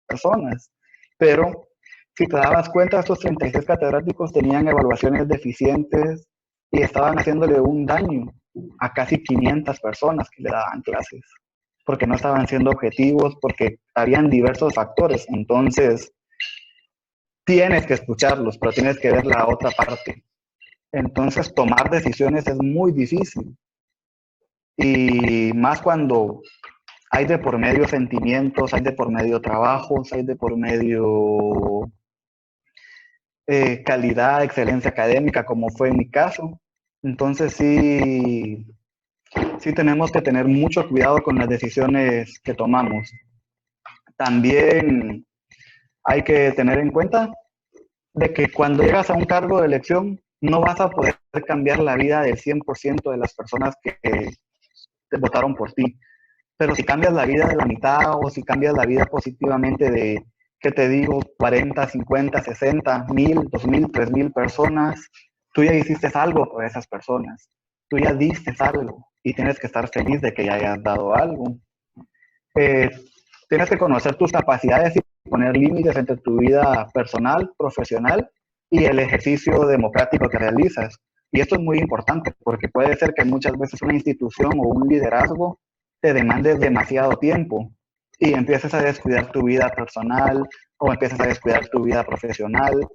personas, pero si te dabas cuenta, estos 36 catedráticos tenían evaluaciones deficientes y estaban haciéndole un daño a casi 500 personas que le daban clases, porque no estaban siendo objetivos, porque habían diversos factores. Entonces, tienes que escucharlos, pero tienes que ver la otra parte. Entonces, tomar decisiones es muy difícil. Y más cuando hay de por medio sentimientos, hay de por medio trabajos, hay de por medio calidad, excelencia académica, como fue en mi caso. Entonces sí tenemos que tener mucho cuidado con las decisiones que tomamos. También hay que tener en cuenta de que cuando llegas a un cargo de elección no vas a poder cambiar la vida del 100% de las personas que te votaron por ti. Pero si cambias la vida de la mitad o si cambias la vida positivamente de, ¿qué te digo? 40, 50, 60, 1000, 2000, 3000 personas, tú ya hiciste algo por esas personas. Tú ya diste algo y tienes que estar feliz de que ya hayas dado algo. Tienes que conocer tus capacidades y poner límites entre tu vida personal, profesional y el ejercicio democrático que realizas. Y esto es muy importante porque puede ser que muchas veces una institución o un liderazgo te demande demasiado tiempo y empieces a descuidar tu vida personal o empiezas a descuidar tu vida profesional,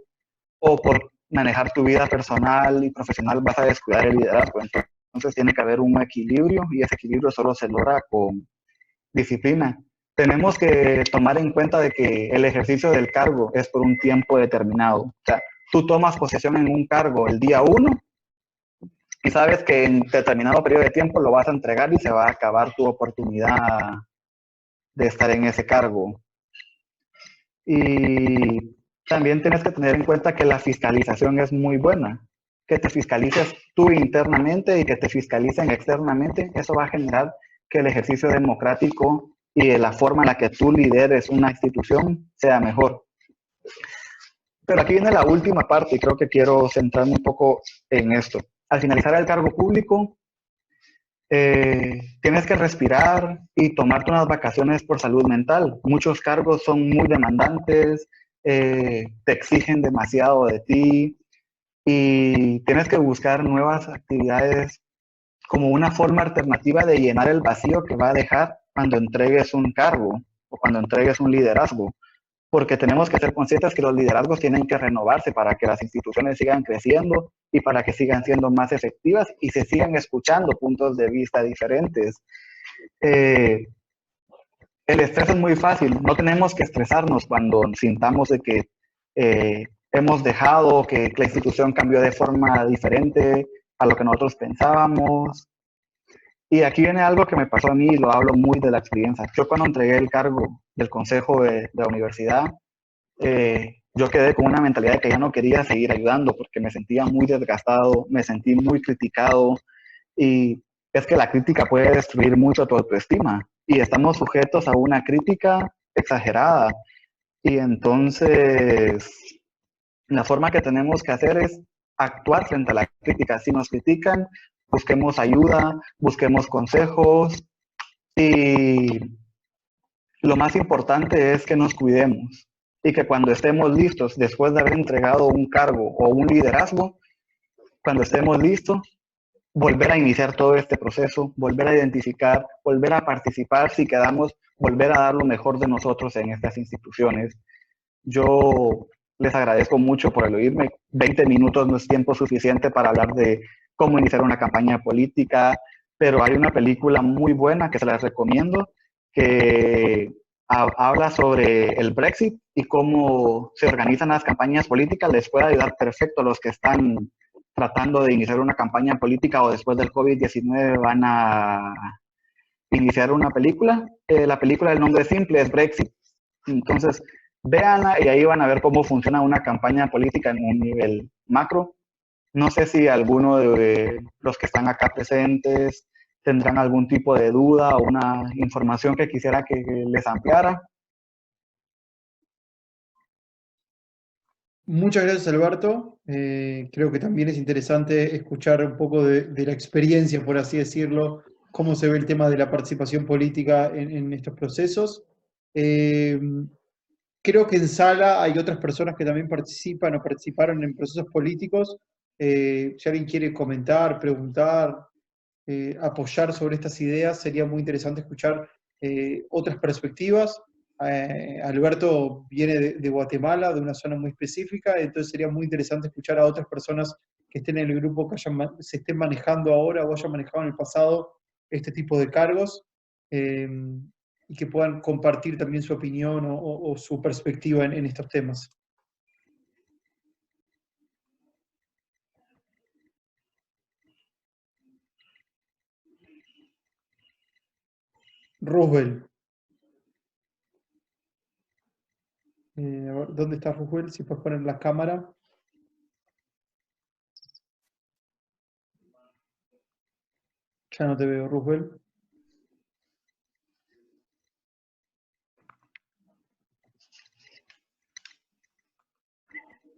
o por manejar tu vida personal y profesional vas a descuidar el liderazgo. Entonces tiene que haber un equilibrio y ese equilibrio solo se logra con disciplina. Tenemos que tomar en cuenta de que el ejercicio del cargo es por un tiempo determinado. O sea, tú tomas posesión en un cargo el día 1 y sabes que en determinado periodo de tiempo lo vas a entregar y se va a acabar tu oportunidad de estar en ese cargo. Y también tienes que tener en cuenta que la fiscalización es muy buena. Que te fiscalices tú internamente y que te fiscalicen externamente, eso va a generar que el ejercicio democrático y la forma en la que tú lideres una institución sea mejor. Pero aquí viene la última parte y creo que quiero centrarme un poco en esto. Al finalizar el cargo público, tienes que respirar y tomarte unas vacaciones por salud mental. Muchos cargos son muy demandantes, te exigen demasiado de ti y tienes que buscar nuevas actividades como una forma alternativa de llenar el vacío que va a dejar cuando entregues un cargo o cuando entregues un liderazgo, porque tenemos que ser conscientes que los liderazgos tienen que renovarse para que las instituciones sigan creciendo y para que sigan siendo más efectivas y se sigan escuchando puntos de vista diferentes. El estrés es muy fácil, no tenemos que estresarnos cuando sintamos de que hemos dejado que la institución cambió de forma diferente a lo que nosotros pensábamos. Y aquí viene algo que me pasó a mí y lo hablo muy de la experiencia. Yo cuando entregué el cargo del consejo de la universidad, yo quedé con una mentalidad de que ya no quería seguir ayudando porque me sentía muy desgastado, me sentí muy criticado y es que la crítica puede destruir mucho tu autoestima y estamos sujetos a una crítica exagerada. Y entonces la forma que tenemos que hacer es actuar frente a la crítica. Si nos critican, busquemos ayuda, busquemos consejos y lo más importante es que nos cuidemos y que cuando estemos listos, después de haber entregado un cargo o un liderazgo, cuando estemos listos, volver a iniciar todo este proceso, volver a identificar, volver a participar si quedamos, volver a dar lo mejor de nosotros en estas instituciones. Yo les agradezco mucho por el oírme. 20 minutos no es tiempo suficiente para hablar de cómo iniciar una campaña política, pero hay una película muy buena que se las recomiendo, que habla sobre el Brexit y cómo se organizan las campañas políticas. Les puede ayudar perfecto a los que están tratando de iniciar una campaña política o después del COVID-19 van a iniciar una película. La película, el nombre simple es Brexit. Entonces, véanla y ahí van a ver cómo funciona una campaña política en un nivel macro. No sé si alguno de los que están acá presentes tendrán algún tipo de duda o una información que quisiera que les ampliara. Muchas gracias, Alberto. Creo que también es interesante escuchar un poco de la experiencia, por así decirlo, cómo se ve el tema de la participación política en estos procesos. Creo que en sala hay otras personas que también participan o participaron en procesos políticos. Si alguien quiere comentar, preguntar, apoyar sobre estas ideas, sería muy interesante escuchar otras perspectivas. Alberto viene de Guatemala, de una zona muy específica, entonces sería muy interesante escuchar a otras personas que estén en el grupo, que se estén manejando ahora o hayan manejado en el pasado este tipo de cargos, y que puedan compartir también su opinión o su perspectiva en estos temas. Roosevelt. A ver, ¿dónde está Roosevelt? Si puedes poner la cámara. Ya no te veo, Roosevelt.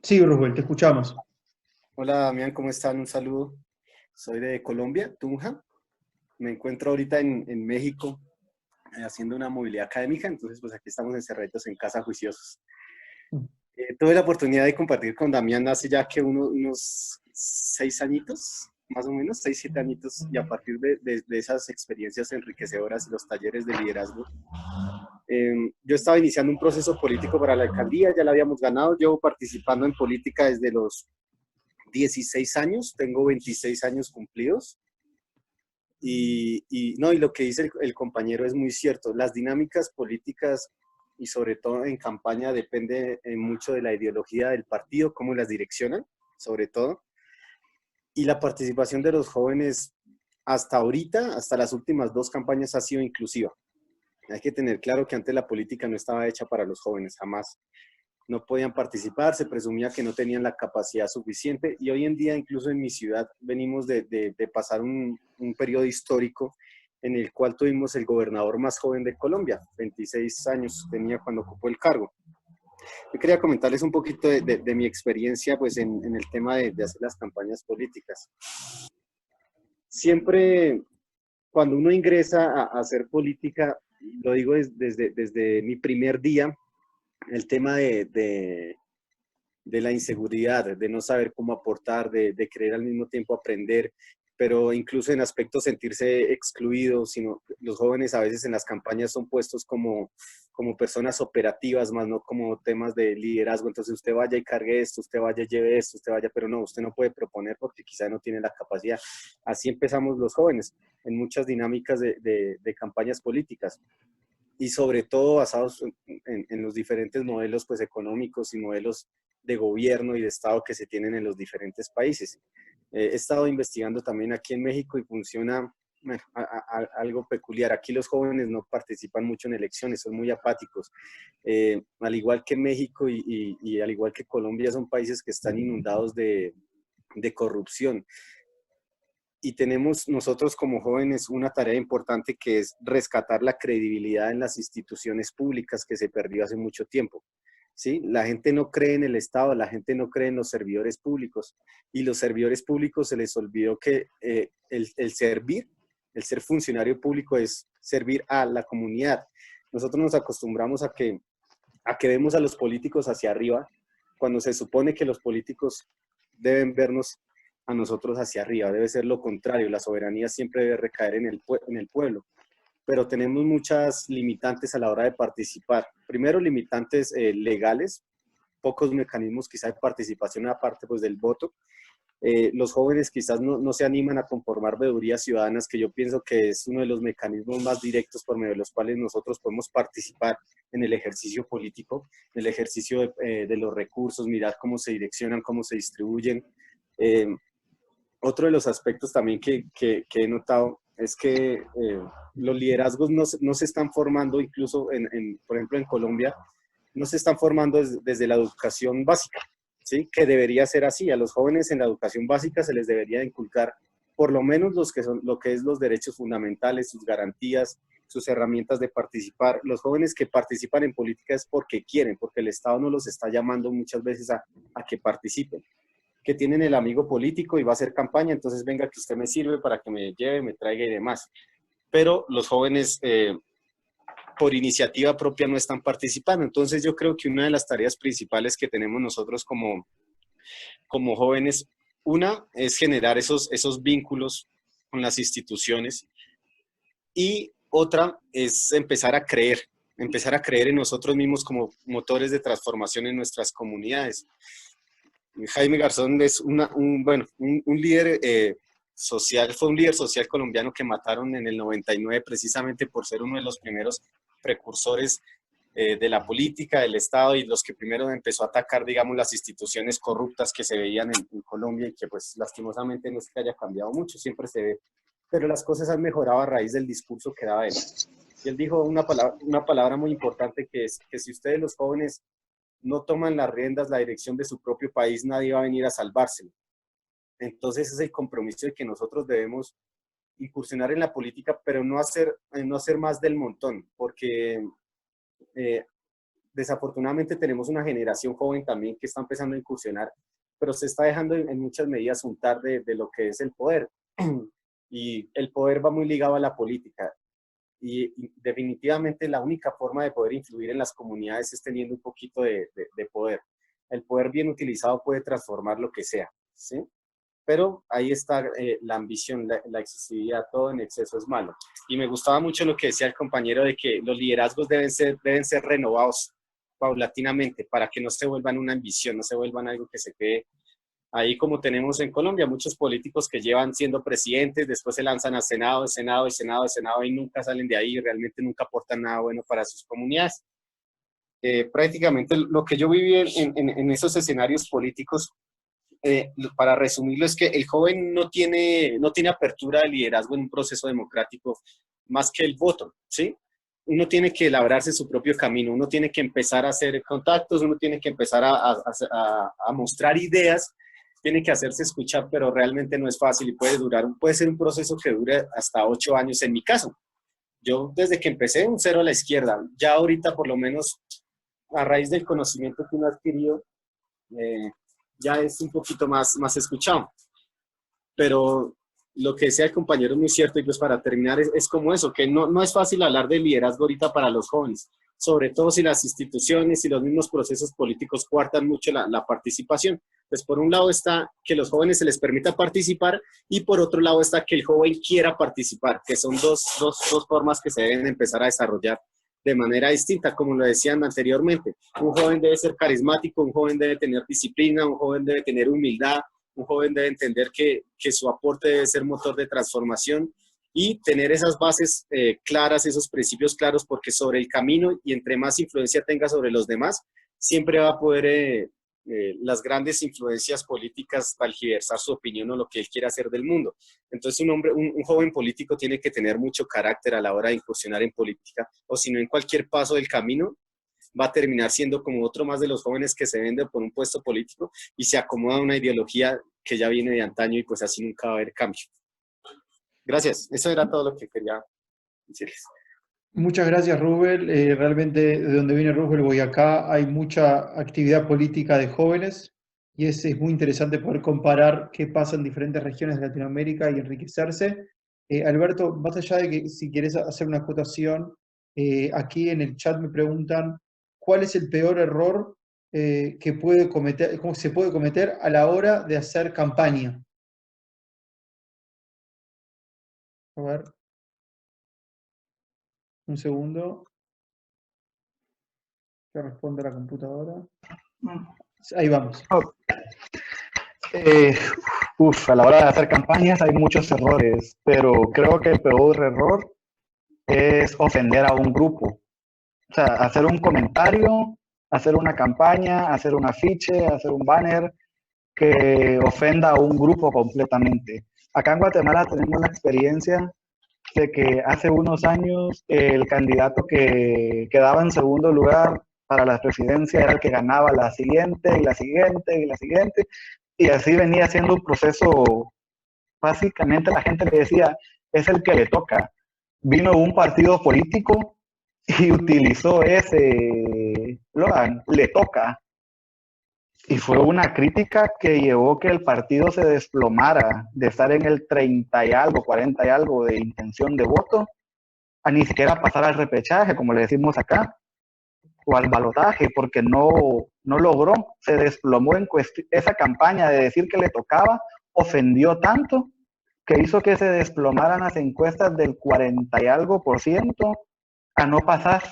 Sí, Roosevelt, te escuchamos. Hola Damián, ¿cómo están? Un saludo. Soy de Colombia, Tunja. Me encuentro ahorita en México haciendo una movilidad académica, entonces pues aquí estamos encerrados en casa juiciosos. Tuve la oportunidad de compartir con Damián hace ya que unos 6 añitos, más o menos, 6, 7 añitos, y a partir de esas experiencias enriquecedoras y los talleres de liderazgo, yo estaba iniciando un proceso político para la alcaldía, ya la habíamos ganado, llevo participando en política desde los 16 años, tengo 26 años cumplidos. Y lo que dice el compañero es muy cierto. Las dinámicas políticas y sobre todo en campaña depende mucho de la ideología del partido, cómo las direccionan, sobre todo. Y la participación de los jóvenes hasta ahorita, hasta las últimas 2 campañas ha sido inclusiva. Hay que tener claro que antes la política no estaba hecha para los jóvenes, jamás. No podían participar, se presumía que no tenían la capacidad suficiente y hoy en día incluso en mi ciudad venimos de pasar un periodo histórico en el cual tuvimos el gobernador más joven de Colombia, 26 años tenía cuando ocupó el cargo. Yo quería comentarles un poquito de mi experiencia pues, en el tema de hacer las campañas políticas. Siempre cuando uno ingresa a hacer política, lo digo desde mi primer día, el tema de la inseguridad, de no saber cómo aportar, de querer al mismo tiempo aprender, pero incluso en aspectos sentirse excluidos, sino los jóvenes a veces en las campañas son puestos como personas operativas, más no como temas de liderazgo. Entonces usted vaya y cargue esto, usted vaya y lleve esto, usted vaya, pero no, usted no puede proponer porque quizá no tiene la capacidad. Así empezamos los jóvenes en muchas dinámicas de campañas políticas, y sobre todo basados en los diferentes modelos pues, económicos y modelos de gobierno y de Estado que se tienen en los diferentes países. He estado investigando también aquí en México y funciona algo peculiar. Aquí los jóvenes no participan mucho en elecciones, son muy apáticos. Al igual que México y al igual que Colombia, son países que están inundados de corrupción. Y tenemos nosotros como jóvenes una tarea importante, que es rescatar la credibilidad en las instituciones públicas que se perdió hace mucho tiempo. ¿Sí? La gente no cree en el Estado, la gente no cree en los servidores públicos, y los servidores públicos se les olvidó que el ser funcionario público es servir a la comunidad. Nosotros nos acostumbramos a que vemos a los políticos hacia arriba, cuando se supone que los políticos deben vernos a nosotros hacia arriba. Debe ser lo contrario, la soberanía siempre debe recaer en el pueblo. Pero tenemos muchas limitantes a la hora de participar. Primero, limitantes legales, pocos mecanismos quizá de participación aparte pues, del voto. Los jóvenes quizás no se animan a conformar veedurías ciudadanas, que yo pienso que es uno de los mecanismos más directos por medio de los cuales nosotros podemos participar en el ejercicio político, en el ejercicio de los recursos, mirar cómo se direccionan, cómo se distribuyen. Otro de los aspectos también que he notado es que los liderazgos no se están formando, incluso por ejemplo en Colombia, no se están formando desde la educación básica, ¿sí? Que debería ser así. A los jóvenes en la educación básica se les debería inculcar por lo menos lo que es los derechos fundamentales, sus garantías, sus herramientas de participar. Los jóvenes que participan en política es porque quieren, porque el Estado no los está llamando muchas veces a que participen, que tienen el amigo político y va a hacer campaña, entonces venga que usted me sirve para que me lleve, me traiga y demás. Pero los jóvenes por iniciativa propia no están participando. Entonces yo creo que una de las tareas principales que tenemos nosotros como jóvenes, una es generar esos vínculos con las instituciones, y otra es empezar a creer en nosotros mismos como motores de transformación en nuestras comunidades. Jaime Garzón es un líder social, fue un líder social colombiano que mataron en el 99 precisamente por ser uno de los primeros precursores de la política, del Estado, y los que primero empezó a atacar, digamos, las instituciones corruptas que se veían en Colombia, y que pues lastimosamente no es que haya cambiado mucho, siempre se ve, pero las cosas han mejorado a raíz del discurso que daba él. Y él dijo una palabra muy importante, que es que si ustedes los jóvenes no toman las riendas, la dirección de su propio país, nadie va a venir a salvárselo. Entonces es el compromiso de que nosotros debemos incursionar en la política, pero no hacer más del montón, porque desafortunadamente tenemos una generación joven también que está empezando a incursionar, pero se está dejando en muchas medidas untar de lo que es el poder. Y el poder va muy ligado a la política. Y definitivamente la única forma de poder influir en las comunidades es teniendo un poquito de poder. El poder bien utilizado puede transformar lo que sea, ¿sí? Pero ahí está la ambición, la excesividad, todo en exceso es malo. Y me gustaba mucho lo que decía el compañero, de que los liderazgos deben ser renovados paulatinamente para que no se vuelvan una ambición, no se vuelvan algo que se quede ahí, como tenemos en Colombia, muchos políticos que llevan siendo presidentes, después se lanzan a Senado, y nunca salen de ahí, y realmente nunca aportan nada bueno para sus comunidades. Prácticamente lo que yo viví en esos escenarios políticos, para resumirlo, es que el joven no tiene apertura de liderazgo en un proceso democrático más que el voto, ¿sí? Uno tiene que labrarse su propio camino, uno tiene que empezar a hacer contactos, uno tiene que empezar a mostrar ideas, tiene que hacerse escuchar, pero realmente no es fácil y puede ser un proceso que dure hasta 8 años en mi caso. Yo desde que empecé, un cero a la izquierda. Ya ahorita, por lo menos, a raíz del conocimiento que uno ha adquirido, ya es un poquito más escuchado. Pero lo que decía el compañero es muy cierto, y pues para terminar es como eso, que no es fácil hablar de liderazgo ahorita para los jóvenes, sobre todo si las instituciones y los mismos procesos políticos coartan mucho la participación. Pues por un lado está que los jóvenes se les permita participar y por otro lado está que el joven quiera participar, que son dos formas que se deben empezar a desarrollar de manera distinta, como lo decían anteriormente. Un joven debe ser carismático, un joven debe tener disciplina, un joven debe tener humildad, un joven debe entender que su aporte debe ser motor de transformación y tener esas bases claras, esos principios claros, porque sobre el camino y entre más influencia tenga sobre los demás, siempre va a poder las grandes influencias políticas tergiversar su opinión o lo que él quiera hacer del mundo. Entonces un joven político tiene que tener mucho carácter a la hora de incursionar en política, o si no en cualquier paso del camino va a terminar siendo como otro más de los jóvenes que se venden por un puesto político y se acomoda a una ideología que ya viene de antaño y pues así nunca va a haber cambio. Gracias, eso era todo lo que quería decirles. Muchas gracias, Rubén. Realmente de donde viene Rubén, Boyacá, hay mucha actividad política de jóvenes y es muy interesante poder comparar qué pasa en diferentes regiones de Latinoamérica y enriquecerse. Alberto, más allá de que si quieres hacer una acotación, aquí en el chat me preguntan cuál es el peor error que puede cometer, cómo se puede cometer a la hora de hacer campaña. A ver. Un segundo. Que responde la computadora. Ahí vamos. A la hora de hacer campañas hay muchos errores, pero creo que el peor error es ofender a un grupo. O sea, hacer un comentario, hacer una campaña, hacer un afiche, hacer un banner que ofenda a un grupo completamente. Acá en Guatemala tenemos la experiencia de que hace unos años el candidato que quedaba en segundo lugar para la presidencia era el que ganaba la siguiente, y la siguiente, y la siguiente, y así venía siendo un proceso. Básicamente la gente le decía, es el que le toca. Vino un partido político y utilizó ese slogan, le toca. Y fue una crítica que llevó que el partido se desplomara de estar en el 30 y algo, 40 y algo de intención de voto, a ni siquiera pasar al repechaje, como le decimos acá, o al balotaje, porque no logró, se desplomó en esa campaña de decir que le tocaba, ofendió tanto que hizo que se desplomaran las encuestas del 40 y algo % a no pasar.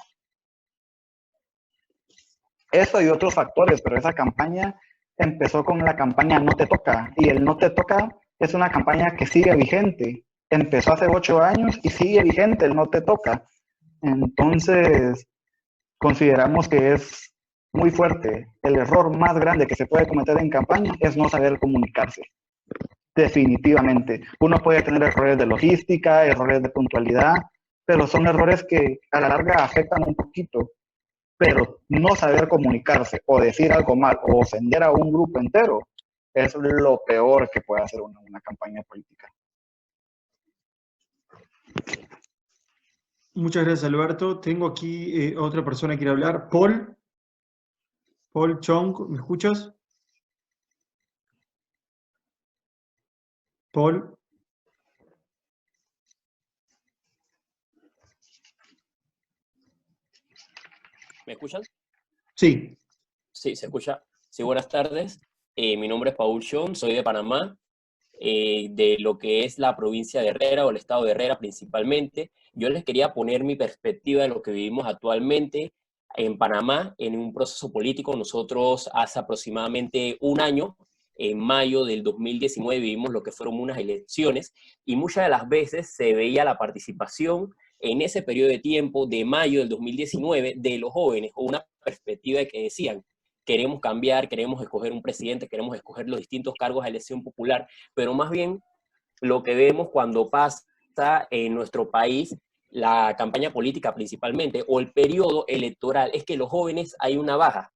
Eso y otros factores, pero esa campaña empezó con la campaña No Te Toca, y el No Te Toca es una campaña que sigue vigente. Empezó hace 8 años y sigue vigente el No Te Toca. Entonces, consideramos que es muy fuerte. El error más grande que se puede cometer en campaña es no saber comunicarse. Definitivamente. Uno puede tener errores de logística, errores de puntualidad, pero son errores que a la larga afectan un poquito. Pero no saber comunicarse o decir algo mal o ofender a un grupo entero es lo peor que puede hacer una campaña política. Muchas gracias, Alberto. Tengo aquí otra persona que quiere hablar. Paul Chong, ¿me escuchas? Paul. ¿Me escuchan? Sí. Sí, se escucha. Sí, buenas tardes. Mi nombre es Paul Chong, soy de Panamá, de lo que es la provincia de Herrera o el estado de Herrera principalmente. Yo les quería poner mi perspectiva de lo que vivimos actualmente en Panamá en un proceso político. Nosotros hace aproximadamente un año, en mayo del 2019, vivimos lo que fueron unas elecciones y muchas de las veces se veía la participación en ese periodo de tiempo de mayo del 2019 de los jóvenes, o una perspectiva de que decían, queremos cambiar, queremos escoger un presidente, queremos escoger los distintos cargos a elección popular, pero más bien lo que vemos cuando pasa en nuestro país la campaña política principalmente, o el periodo electoral, es que los jóvenes hay una baja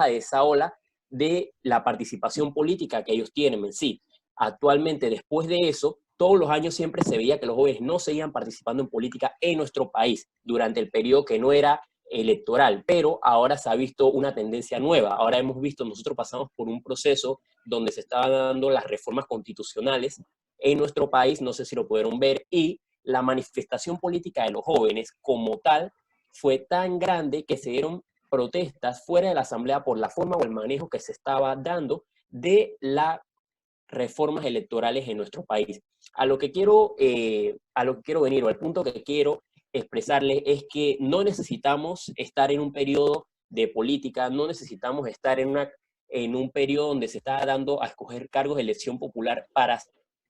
de esa ola de la participación política que ellos tienen en sí. Actualmente, después de eso, todos los años siempre se veía que los jóvenes no seguían participando en política en nuestro país durante el periodo que no era electoral, pero ahora se ha visto una tendencia nueva. Ahora hemos visto, nosotros pasamos por un proceso donde se estaban dando las reformas constitucionales en nuestro país, no sé si lo pudieron ver, y la manifestación política de los jóvenes como tal fue tan grande que se dieron protestas fuera de la asamblea por la forma o el manejo que se estaba dando de las reformas electorales en nuestro país. A lo que quiero venir, o al punto que quiero expresarles, es que no necesitamos estar en un periodo de política, no necesitamos estar en un periodo donde se está dando a escoger cargos de elección popular para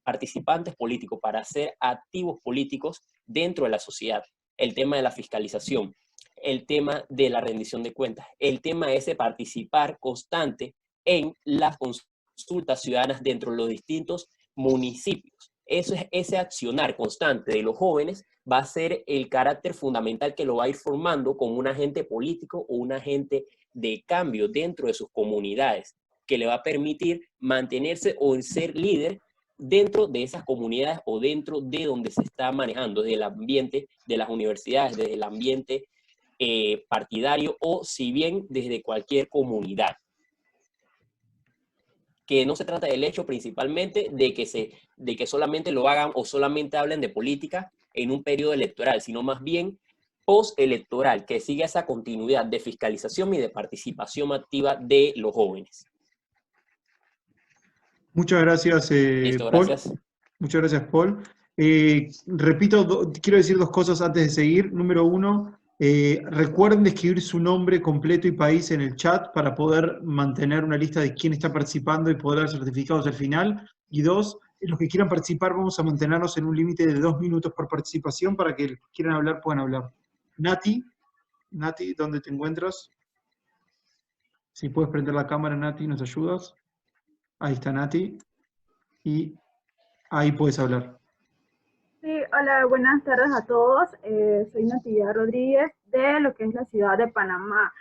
participantes políticos, para ser activos políticos dentro de la sociedad. El tema de la fiscalización, el tema de la rendición de cuentas, el tema es de participar constante en las consultas ciudadanas dentro de los distintos municipios. Ese accionar constante de los jóvenes va a ser el carácter fundamental que lo va a ir formando como un agente político o un agente de cambio dentro de sus comunidades, que le va a permitir mantenerse o ser líder dentro de esas comunidades o dentro de donde se está manejando, desde el ambiente de las universidades, desde el ambiente partidario o si bien desde cualquier comunidad. Que no se trata del hecho principalmente de que solamente lo hagan o solamente hablen de política en un periodo electoral, sino más bien postelectoral, que siga esa continuidad de fiscalización y de participación activa de los jóvenes. Muchas gracias, Listo, Paul. gracias. Muchas gracias, Paul. Repito, quiero decir dos cosas antes de seguir. Número uno, recuerden de escribir su nombre completo y país en el chat para poder mantener una lista de quién está participando y poder dar certificados al final. Y dos, los que quieran participar vamos a mantenernos en un límite de 2 minutos por participación para que los que quieran hablar puedan hablar. Nati, ¿dónde te encuentras? Si puedes prender la cámara, Nati, ¿nos ayudas? Ahí está Nati. Y ahí puedes hablar. Sí, hola, buenas tardes a todos. Soy Natividad Rodríguez de lo que es la ciudad de Panamá.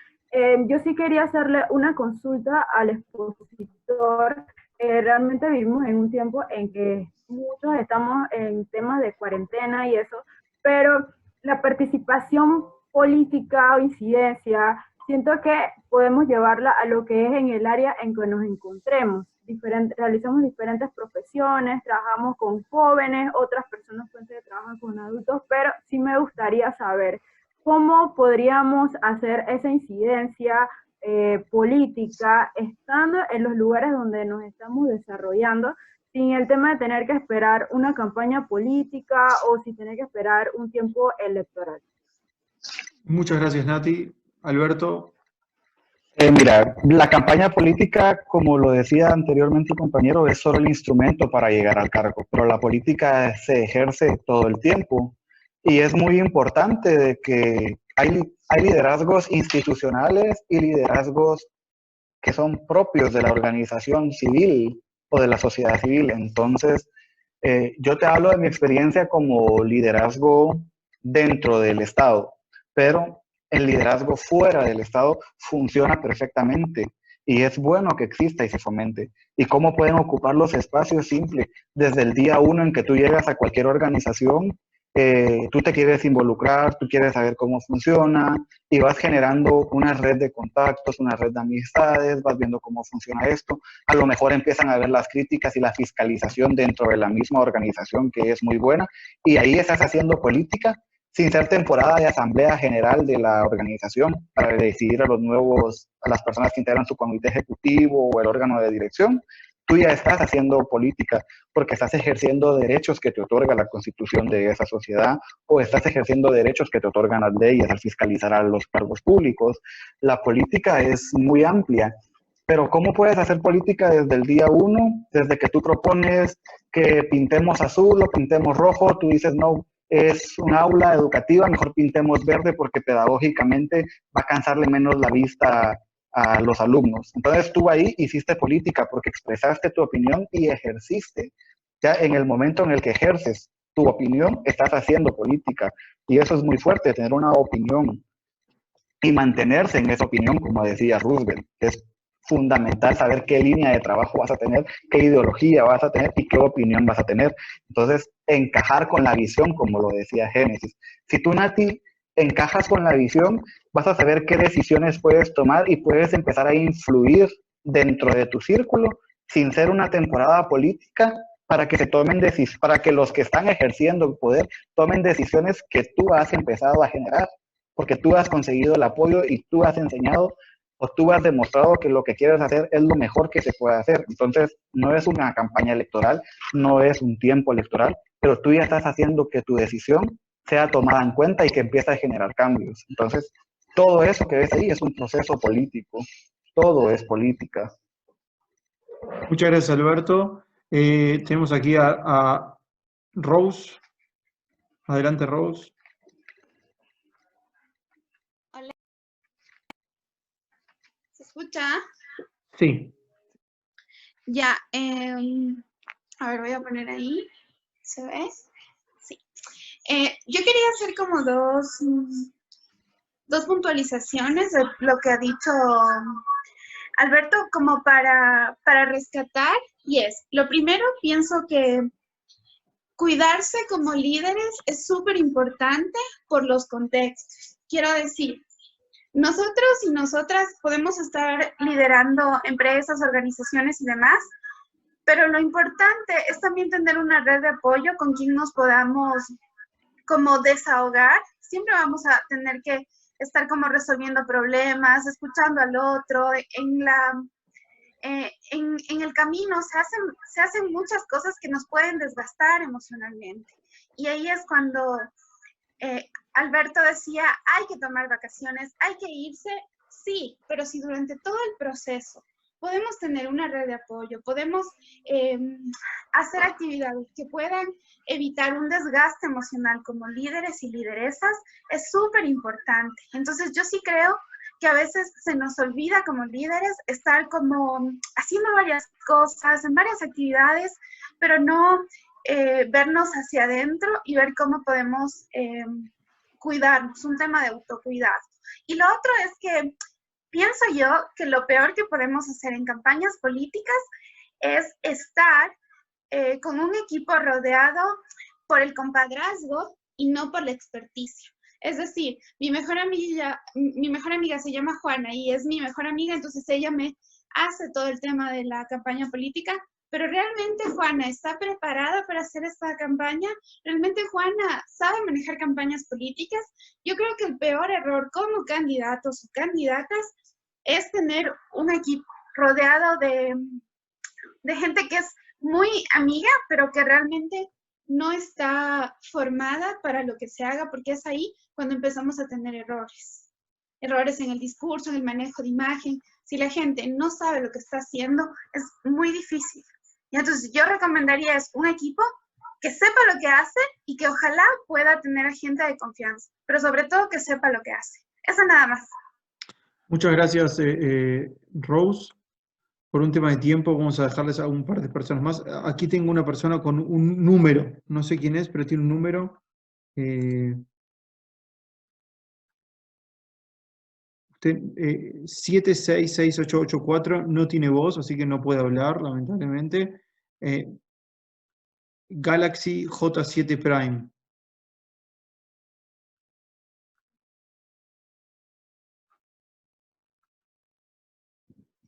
Yo sí quería hacerle una consulta al expositor. Realmente vivimos en un tiempo en que muchos estamos en temas de cuarentena y eso, pero la participación política o incidencia, siento que podemos llevarla a lo que es en el área en que nos encontremos. Realizamos diferentes profesiones, trabajamos con jóvenes, otras personas pueden ser que trabajan con adultos, pero sí me gustaría saber cómo podríamos hacer esa incidencia política estando en los lugares donde nos estamos desarrollando, sin el tema de tener que esperar una campaña política o sin tener que esperar un tiempo electoral. Muchas gracias, Nati. Alberto. Mira, la campaña política, como lo decía anteriormente el compañero, es solo el instrumento para llegar al cargo, pero la política se ejerce todo el tiempo y es muy importante de que hay liderazgos institucionales y liderazgos que son propios de la organización civil o de la sociedad civil. Entonces, yo te hablo de mi experiencia como liderazgo dentro del Estado, pero el liderazgo fuera del Estado funciona perfectamente y es bueno que exista y se fomente. ¿Y cómo pueden ocupar los espacios? Simple, desde el día uno en que tú llegas a cualquier organización, tú te quieres involucrar, tú quieres saber cómo funciona y vas generando una red de contactos, una red de amistades, vas viendo cómo funciona esto. A lo mejor empiezan a ver las críticas y la fiscalización dentro de la misma organización, que es muy buena, y ahí estás haciendo política sin ser temporada de asamblea general de la organización para decidir a las personas que integran su comité ejecutivo o el órgano de dirección. Tú ya estás haciendo política porque estás ejerciendo derechos que te otorga la constitución de esa sociedad o estás ejerciendo derechos que te otorgan las leyes al fiscalizar a los cargos públicos. La política es muy amplia, pero ¿cómo puedes hacer política desde el día uno? Desde que tú propones que pintemos azul o pintemos rojo, tú dices no, es un aula educativa, mejor pintemos verde porque pedagógicamente va a cansarle menos la vista a los alumnos. Entonces tú ahí hiciste política porque expresaste tu opinión y ejerciste. Ya en el momento en el que ejerces tu opinión, estás haciendo política. Y eso es muy fuerte, tener una opinión y mantenerse en esa opinión, como decía Roosevelt. Es fundamental saber qué línea de trabajo vas a tener, qué ideología vas a tener y qué opinión vas a tener. Entonces, encajar con la visión, como lo decía Génesis. Si tú, Nati, encajas con la visión, vas a saber qué decisiones puedes tomar y puedes empezar a influir dentro de tu círculo sin ser una temporada política para que se tomen para que los que están ejerciendo el poder tomen decisiones que tú has empezado a generar, porque tú has conseguido el apoyo y tú has enseñado o tú has demostrado que lo que quieres hacer es lo mejor que se puede hacer. Entonces, no es una campaña electoral, no es un tiempo electoral, pero tú ya estás haciendo que tu decisión sea tomada en cuenta y que empiece a generar cambios. Entonces, todo eso que ves ahí es un proceso político, todo es política. Muchas gracias, Alberto. Tenemos aquí a Rose. Adelante, Rose. Hola, ¿se escucha? Sí. Ya, a ver, voy a poner ahí. ¿Se ve? Sí. Yo quería hacer como dos puntualizaciones de lo que ha dicho Alberto, como para rescatar. Y es, lo primero, pienso que cuidarse como líderes es súper importante por los contextos. Quiero decir, nosotros y nosotras podemos estar liderando empresas, organizaciones y demás, pero lo importante es también tener una red de apoyo con quien nos podamos como desahogar. Siempre vamos a tener que estar como resolviendo problemas, escuchando al otro. En el camino se hacen muchas cosas que nos pueden desgastar emocionalmente. Y ahí es cuando Alberto decía, hay que tomar vacaciones, hay que irse, sí, pero si durante todo el proceso podemos tener una red de apoyo, podemos hacer actividades que puedan evitar un desgaste emocional como líderes y lideresas, es súper importante. Entonces yo sí creo que a veces se nos olvida como líderes estar como haciendo varias cosas, en varias actividades, pero no vernos hacia adentro y ver cómo podemos cuidarnos, un tema de autocuidado. Y lo otro es que pienso yo que lo peor que podemos hacer en campañas políticas es estar con un equipo rodeado por el compadrazgo y no por la experticia. Es decir, mi mejor amiga se llama Juana y es mi mejor amiga, entonces ella me hace todo el tema de la campaña política, pero realmente Juana está preparada para hacer esta campaña, realmente Juana sabe manejar campañas políticas. Yo creo que el peor error como candidatos o candidatas es tener un equipo rodeado de gente que es muy amiga, pero que realmente no está formada para lo que se haga, porque es ahí cuando empezamos a tener errores. Errores en el discurso, en el manejo de imagen. Si la gente no sabe lo que está haciendo, es muy difícil. Y entonces yo recomendaría es un equipo que sepa lo que hace y que ojalá pueda tener gente de confianza, pero sobre todo que sepa lo que hace. Eso nada más. Muchas gracias, Rose. Por un tema de tiempo vamos a dejarles a un par de personas más. Aquí tengo una persona con un número, no sé quién es, pero tiene un número. Usted, 766884, no tiene voz, así que no puede hablar, lamentablemente. Galaxy J7 Prime.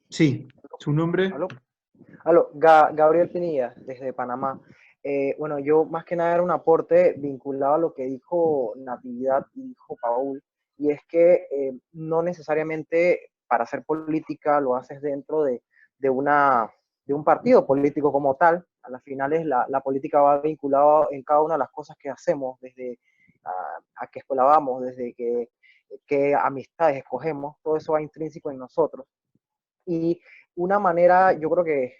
Sí, su nombre. Aló, Gabriel Pinilla, desde Panamá. Bueno, yo más que nada era un aporte vinculado a lo que dijo Natividad y dijo Paul, y es que no necesariamente para hacer política lo haces dentro de un partido político como tal. A las finales la política va vinculada en cada una de las cosas que hacemos, desde a qué escuela vamos, desde qué amistades escogemos, todo eso va intrínseco en nosotros. Y una manera, yo creo que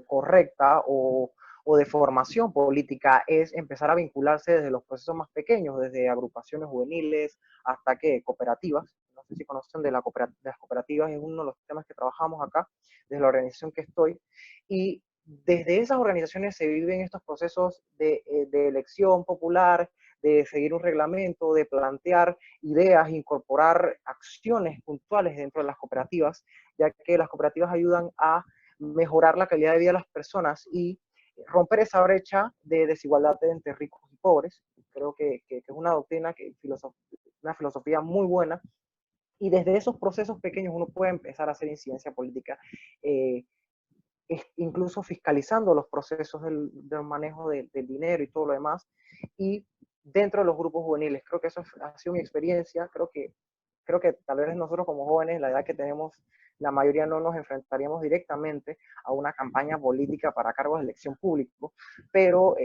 correcta o de formación política es empezar a vincularse desde los procesos más pequeños, desde agrupaciones juveniles hasta que cooperativas. No sé si conocen de las cooperativas, es uno de los temas que trabajamos acá, desde la organización que estoy. Y desde esas organizaciones se viven estos procesos de elección popular, de seguir un reglamento, de plantear ideas, incorporar acciones puntuales dentro de las cooperativas, ya que las cooperativas ayudan a mejorar la calidad de vida de las personas y romper esa brecha de desigualdad entre ricos y pobres. Creo que es una doctrina, una filosofía muy buena, y desde esos procesos pequeños uno puede empezar a hacer incidencia política, incluso fiscalizando los procesos del manejo del dinero y todo lo demás, y dentro de los grupos juveniles. Creo que eso ha sido mi experiencia. Creo que creo que tal vez nosotros como jóvenes, la edad que tenemos, la mayoría no nos enfrentaríamos directamente a una campaña política para cargos de elección público, pero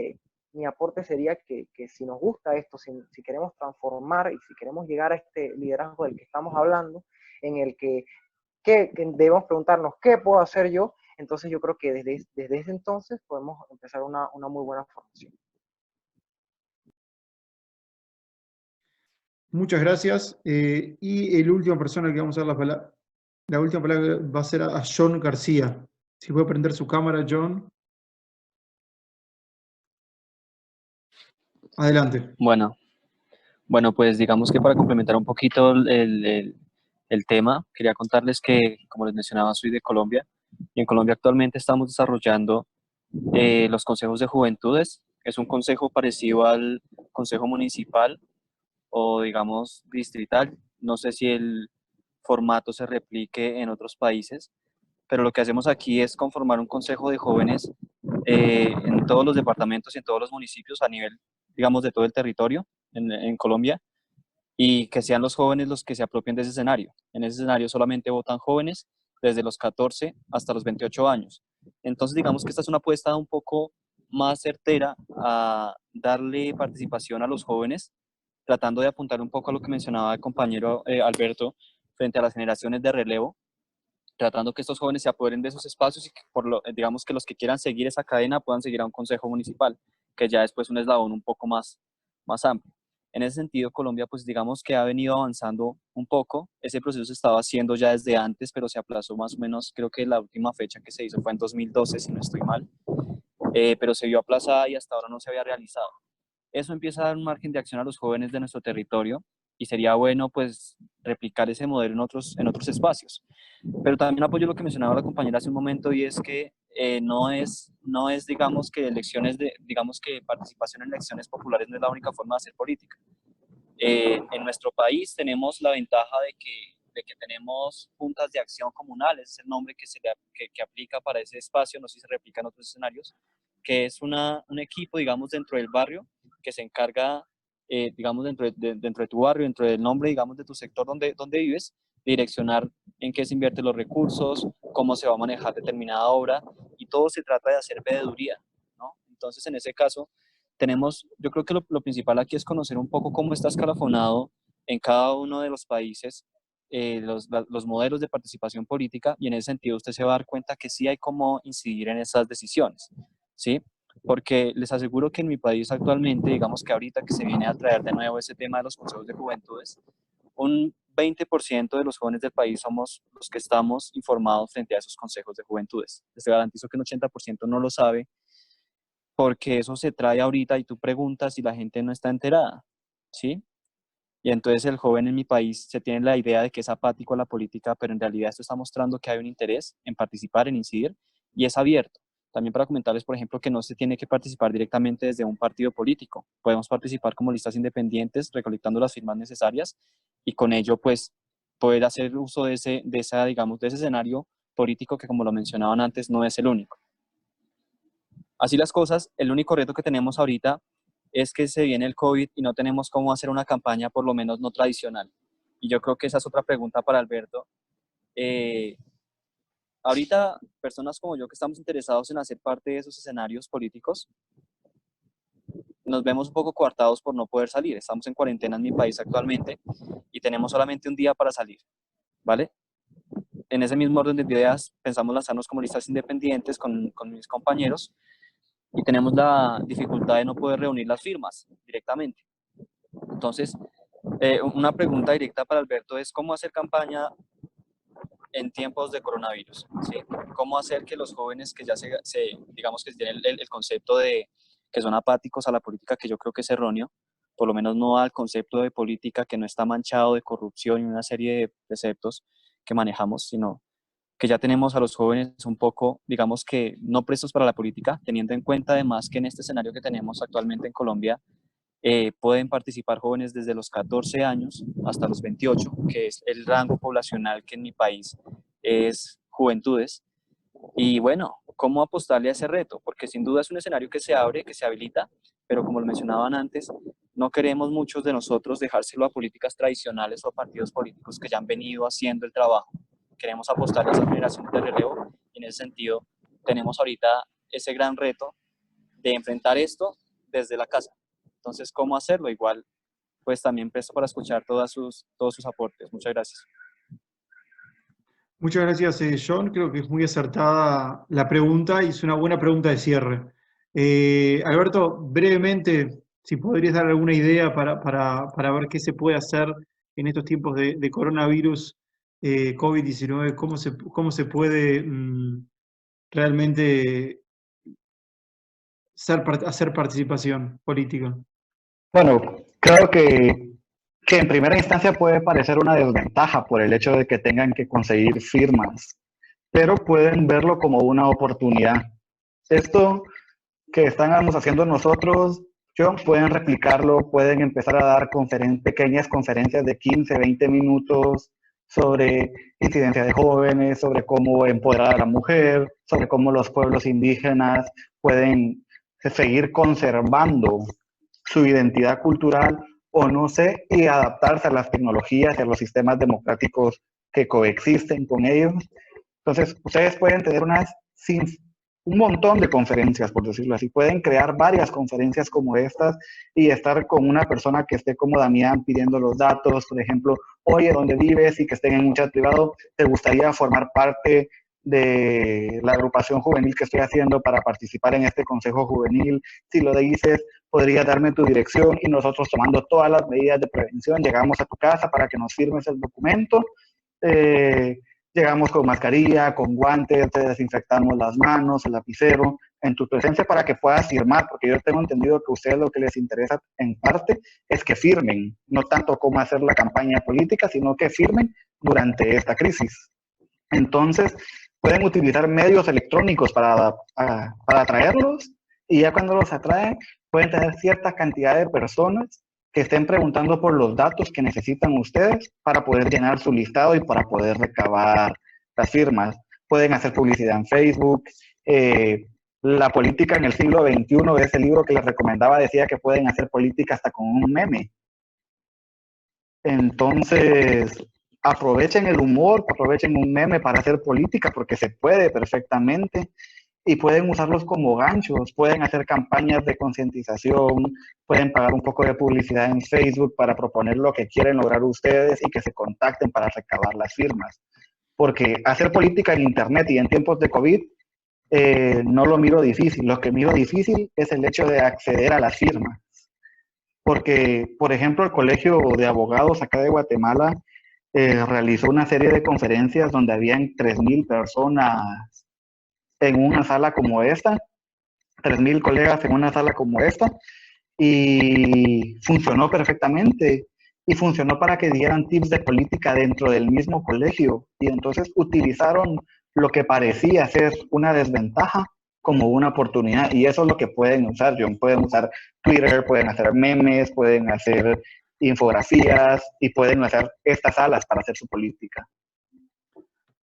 mi aporte sería que si nos gusta esto, si queremos transformar y si queremos llegar a este liderazgo del que estamos hablando, en el que debemos preguntarnos, ¿qué puedo hacer yo? Entonces yo creo que desde ese entonces podemos empezar una muy buena formación. Muchas gracias. Y la última persona que vamos a dar la última palabra va a ser a John García. Si puede prender su cámara, John. Adelante. Bueno, pues digamos que para complementar un poquito el tema, quería contarles que, como les mencionaba, soy de Colombia y en Colombia actualmente estamos desarrollando los consejos de juventudes. Es un consejo parecido al consejo municipal o digamos distrital. No sé si el formato se replique en otros países, pero lo que hacemos aquí es conformar un consejo de jóvenes en todos los departamentos y en todos los municipios a nivel, digamos, de todo el territorio en Colombia, y que sean los jóvenes los que se apropien de ese escenario. En ese escenario solamente votan jóvenes desde los 14 hasta los 28 años. Entonces, digamos que esta es una apuesta un poco más certera a darle participación a los jóvenes, tratando de apuntar un poco a lo que mencionaba el compañero Alberto frente a las generaciones de relevo, tratando que estos jóvenes se apoderen de esos espacios y que digamos que los que quieran seguir esa cadena puedan seguir a un consejo municipal, que ya es pues un eslabón un poco más amplio. En ese sentido, Colombia, pues digamos que ha venido avanzando un poco. Ese proceso se estaba haciendo ya desde antes, pero se aplazó más o menos, creo que la última fecha que se hizo fue en 2012, si no estoy mal, pero se vio aplazada y hasta ahora no se había realizado. Eso empieza a dar un margen de acción a los jóvenes de nuestro territorio y sería bueno pues replicar ese modelo en otros espacios. Pero también apoyo lo que mencionaba la compañera hace un momento, y es que no es digamos que digamos que participación en elecciones populares no es la única forma de hacer política. En nuestro país tenemos la ventaja de que tenemos juntas de acción comunales, es el nombre que aplica para ese espacio, no sé si se replica en otros escenarios, que es un equipo, digamos, dentro del barrio que se encarga, digamos, dentro de tu barrio, dentro del nombre, digamos, de tu sector donde vives, direccionar en qué se invierten los recursos, cómo se va a manejar determinada obra, y todo se trata de hacer veeduría, ¿no? Entonces, en ese caso, yo creo que lo principal aquí es conocer un poco cómo está escalafonado en cada uno de los países los modelos de participación política, y en ese sentido usted se va a dar cuenta que sí hay cómo incidir en esas decisiones, ¿sí? Porque les aseguro que en mi país actualmente, digamos que ahorita que se viene a traer de nuevo ese tema de los consejos de juventudes, un 20% de los jóvenes del país somos los que estamos informados frente a esos consejos de juventudes. Les garantizo que un 80% no lo sabe, porque eso se trae ahorita y tú preguntas y la gente no está enterada, ¿sí? Y entonces el joven en mi país se tiene la idea de que es apático a la política, pero en realidad esto está mostrando que hay un interés en participar, en incidir, y es abierto. También para comentarles, por ejemplo, que no se tiene que participar directamente desde un partido político. Podemos participar como listas independientes, recolectando las firmas necesarias, y con ello, pues, poder hacer uso de ese escenario político que, como lo mencionaban antes, no es el único. Así las cosas, el único reto que tenemos ahorita es que se viene el COVID y no tenemos cómo hacer una campaña, por lo menos no tradicional. Y yo creo que esa es otra pregunta para Alberto. Ahorita, personas como yo que estamos interesados en hacer parte de esos escenarios políticos, nos vemos un poco coartados por no poder salir. Estamos en cuarentena en mi país actualmente y tenemos solamente un día para salir, ¿vale? En ese mismo orden de ideas, pensamos lanzarnos como listas independientes con mis compañeros, y tenemos la dificultad de no poder reunir las firmas directamente. Entonces, una pregunta directa para Alberto es: ¿cómo hacer campaña en tiempos de coronavirus? ¿Sí? ¿Cómo hacer que los jóvenes que ya digamos que tienen el concepto de que son apáticos a la política, que yo creo que es erróneo, por lo menos no al concepto de política que no está manchado de corrupción y una serie de preceptos que manejamos, sino que ya tenemos a los jóvenes un poco, digamos que no prestos para la política, teniendo en cuenta además que en este escenario que tenemos actualmente en Colombia, pueden participar jóvenes desde los 14 años hasta los 28, que es el rango poblacional que en mi país es juventudes. Y bueno, ¿cómo apostarle a ese reto? Porque sin duda es un escenario que se abre, que se habilita, pero como lo mencionaban antes, no queremos muchos de nosotros dejárselo a políticas tradicionales o partidos políticos que ya han venido haciendo el trabajo. Queremos apostar a esas generaciones de relevo y en ese sentido tenemos ahorita ese gran reto de enfrentar esto desde la casa. Entonces, ¿cómo hacerlo? Igual, pues también presto para escuchar todos sus aportes. Muchas gracias. Muchas gracias, John. Creo que es muy acertada la pregunta y es una buena pregunta de cierre. Alberto, brevemente, si podrías dar alguna idea para ver qué se puede hacer en estos tiempos de coronavirus, COVID-19, cómo se puede realmente hacer participación política. Bueno, creo que en primera instancia puede parecer una desventaja por el hecho de que tengan que conseguir firmas, pero pueden verlo como una oportunidad. Esto que estamos haciendo nosotros, pueden replicarlo, pueden empezar a dar pequeñas conferencias de 15, 20 minutos sobre incidencia de jóvenes, sobre cómo empoderar a la mujer, sobre cómo los pueblos indígenas pueden seguir conservando su identidad cultural o no sé, y adaptarse a las tecnologías y a los sistemas democráticos que coexisten con ellos. Entonces, ustedes pueden tener un montón de conferencias, por decirlo así. Pueden crear varias conferencias como estas y estar con una persona que esté como Damián pidiendo los datos, por ejemplo, oye, ¿dónde vives? Y que estén en un chat privado, ¿te gustaría formar parte de la agrupación juvenil que estoy haciendo para participar en este consejo juvenil? Si lo dices, podría darme tu dirección y nosotros, tomando todas las medidas de prevención, llegamos a tu casa para que nos firmes el documento. Llegamos con mascarilla, con guantes, te desinfectamos las manos, el lapicero, en tu presencia para que puedas firmar, porque yo tengo entendido que a ustedes lo que les interesa en parte es que firmen, no tanto cómo hacer la campaña política, sino que firmen durante esta crisis. Entonces, pueden utilizar medios electrónicos para atraerlos, y ya cuando los atraen, pueden tener cierta cantidad de personas que estén preguntando por los datos que necesitan ustedes para poder llenar su listado y para poder recabar las firmas. Pueden hacer publicidad en Facebook. La política en el siglo XXI, ese libro que les recomendaba, decía que pueden hacer política hasta con un meme. Entonces, aprovechen el humor, aprovechen un meme para hacer política, porque se puede perfectamente. Y pueden usarlos como ganchos, pueden hacer campañas de concientización, pueden pagar un poco de publicidad en Facebook para proponer lo que quieren lograr ustedes y que se contacten para recabar las firmas. Porque hacer política en Internet y en tiempos de COVID no lo miro difícil. Lo que miro difícil es el hecho de acceder a las firmas. Porque, por ejemplo, el Colegio de Abogados acá de Guatemala realizó una serie de conferencias donde habían 3,000 personas en una sala como esta, 3,000 colegas en una sala como esta, y funcionó perfectamente. Y funcionó para que dieran tips de política dentro del mismo colegio. Y entonces utilizaron lo que parecía ser una desventaja como una oportunidad. Y eso es lo que pueden usar, John. Pueden usar Twitter, pueden hacer memes, pueden hacer infografías y pueden hacer estas salas para hacer su política.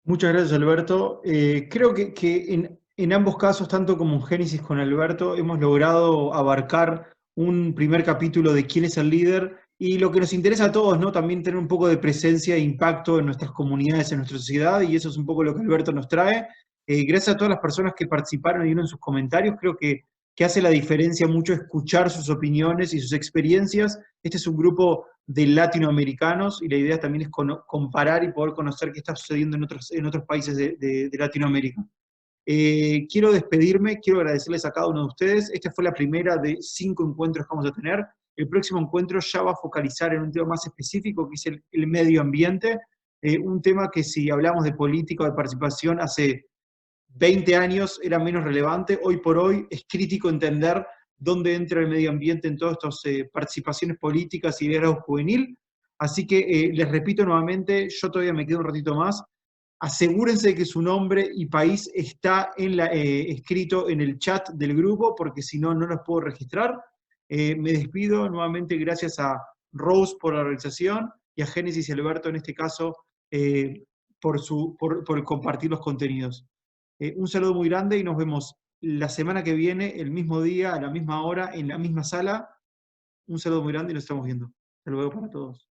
Muchas gracias, Alberto. Creo que en ambos casos, tanto como en Génesis con Alberto, hemos logrado abarcar un primer capítulo de quién es el líder y lo que nos interesa a todos, ¿no? También tener un poco de presencia e impacto en nuestras comunidades, en nuestra sociedad, y eso es un poco lo que Alberto nos trae. Gracias a todas las personas que participaron y dieron sus comentarios. Creo que hace la diferencia mucho escuchar sus opiniones y sus experiencias. Este es un grupo de latinoamericanos y la idea también es comparar y poder conocer qué está sucediendo en otros países de Latinoamérica. Quiero despedirme, quiero agradecerles a cada uno de ustedes. Esta fue la primera de 5 encuentros que vamos a tener. El próximo encuentro ya va a focalizar en un tema más específico, que es el medio ambiente, un tema que si hablamos de política o de participación hace 20 años era menos relevante. Hoy por hoy es crítico entender dónde entra el medio ambiente en todas estas participaciones políticas y liderazgo juvenil. Así que les repito nuevamente, yo todavía me quedo un ratito más. Asegúrense de que su nombre y país está escrito en el chat del grupo, porque si no, no los puedo registrar. Me despido nuevamente, gracias a Rose por la realización y a Génesis y Alberto en este caso por compartir los contenidos. Un saludo muy grande y nos vemos la semana que viene, el mismo día, a la misma hora, en la misma sala. Un saludo muy grande y nos estamos viendo. Hasta luego para todos.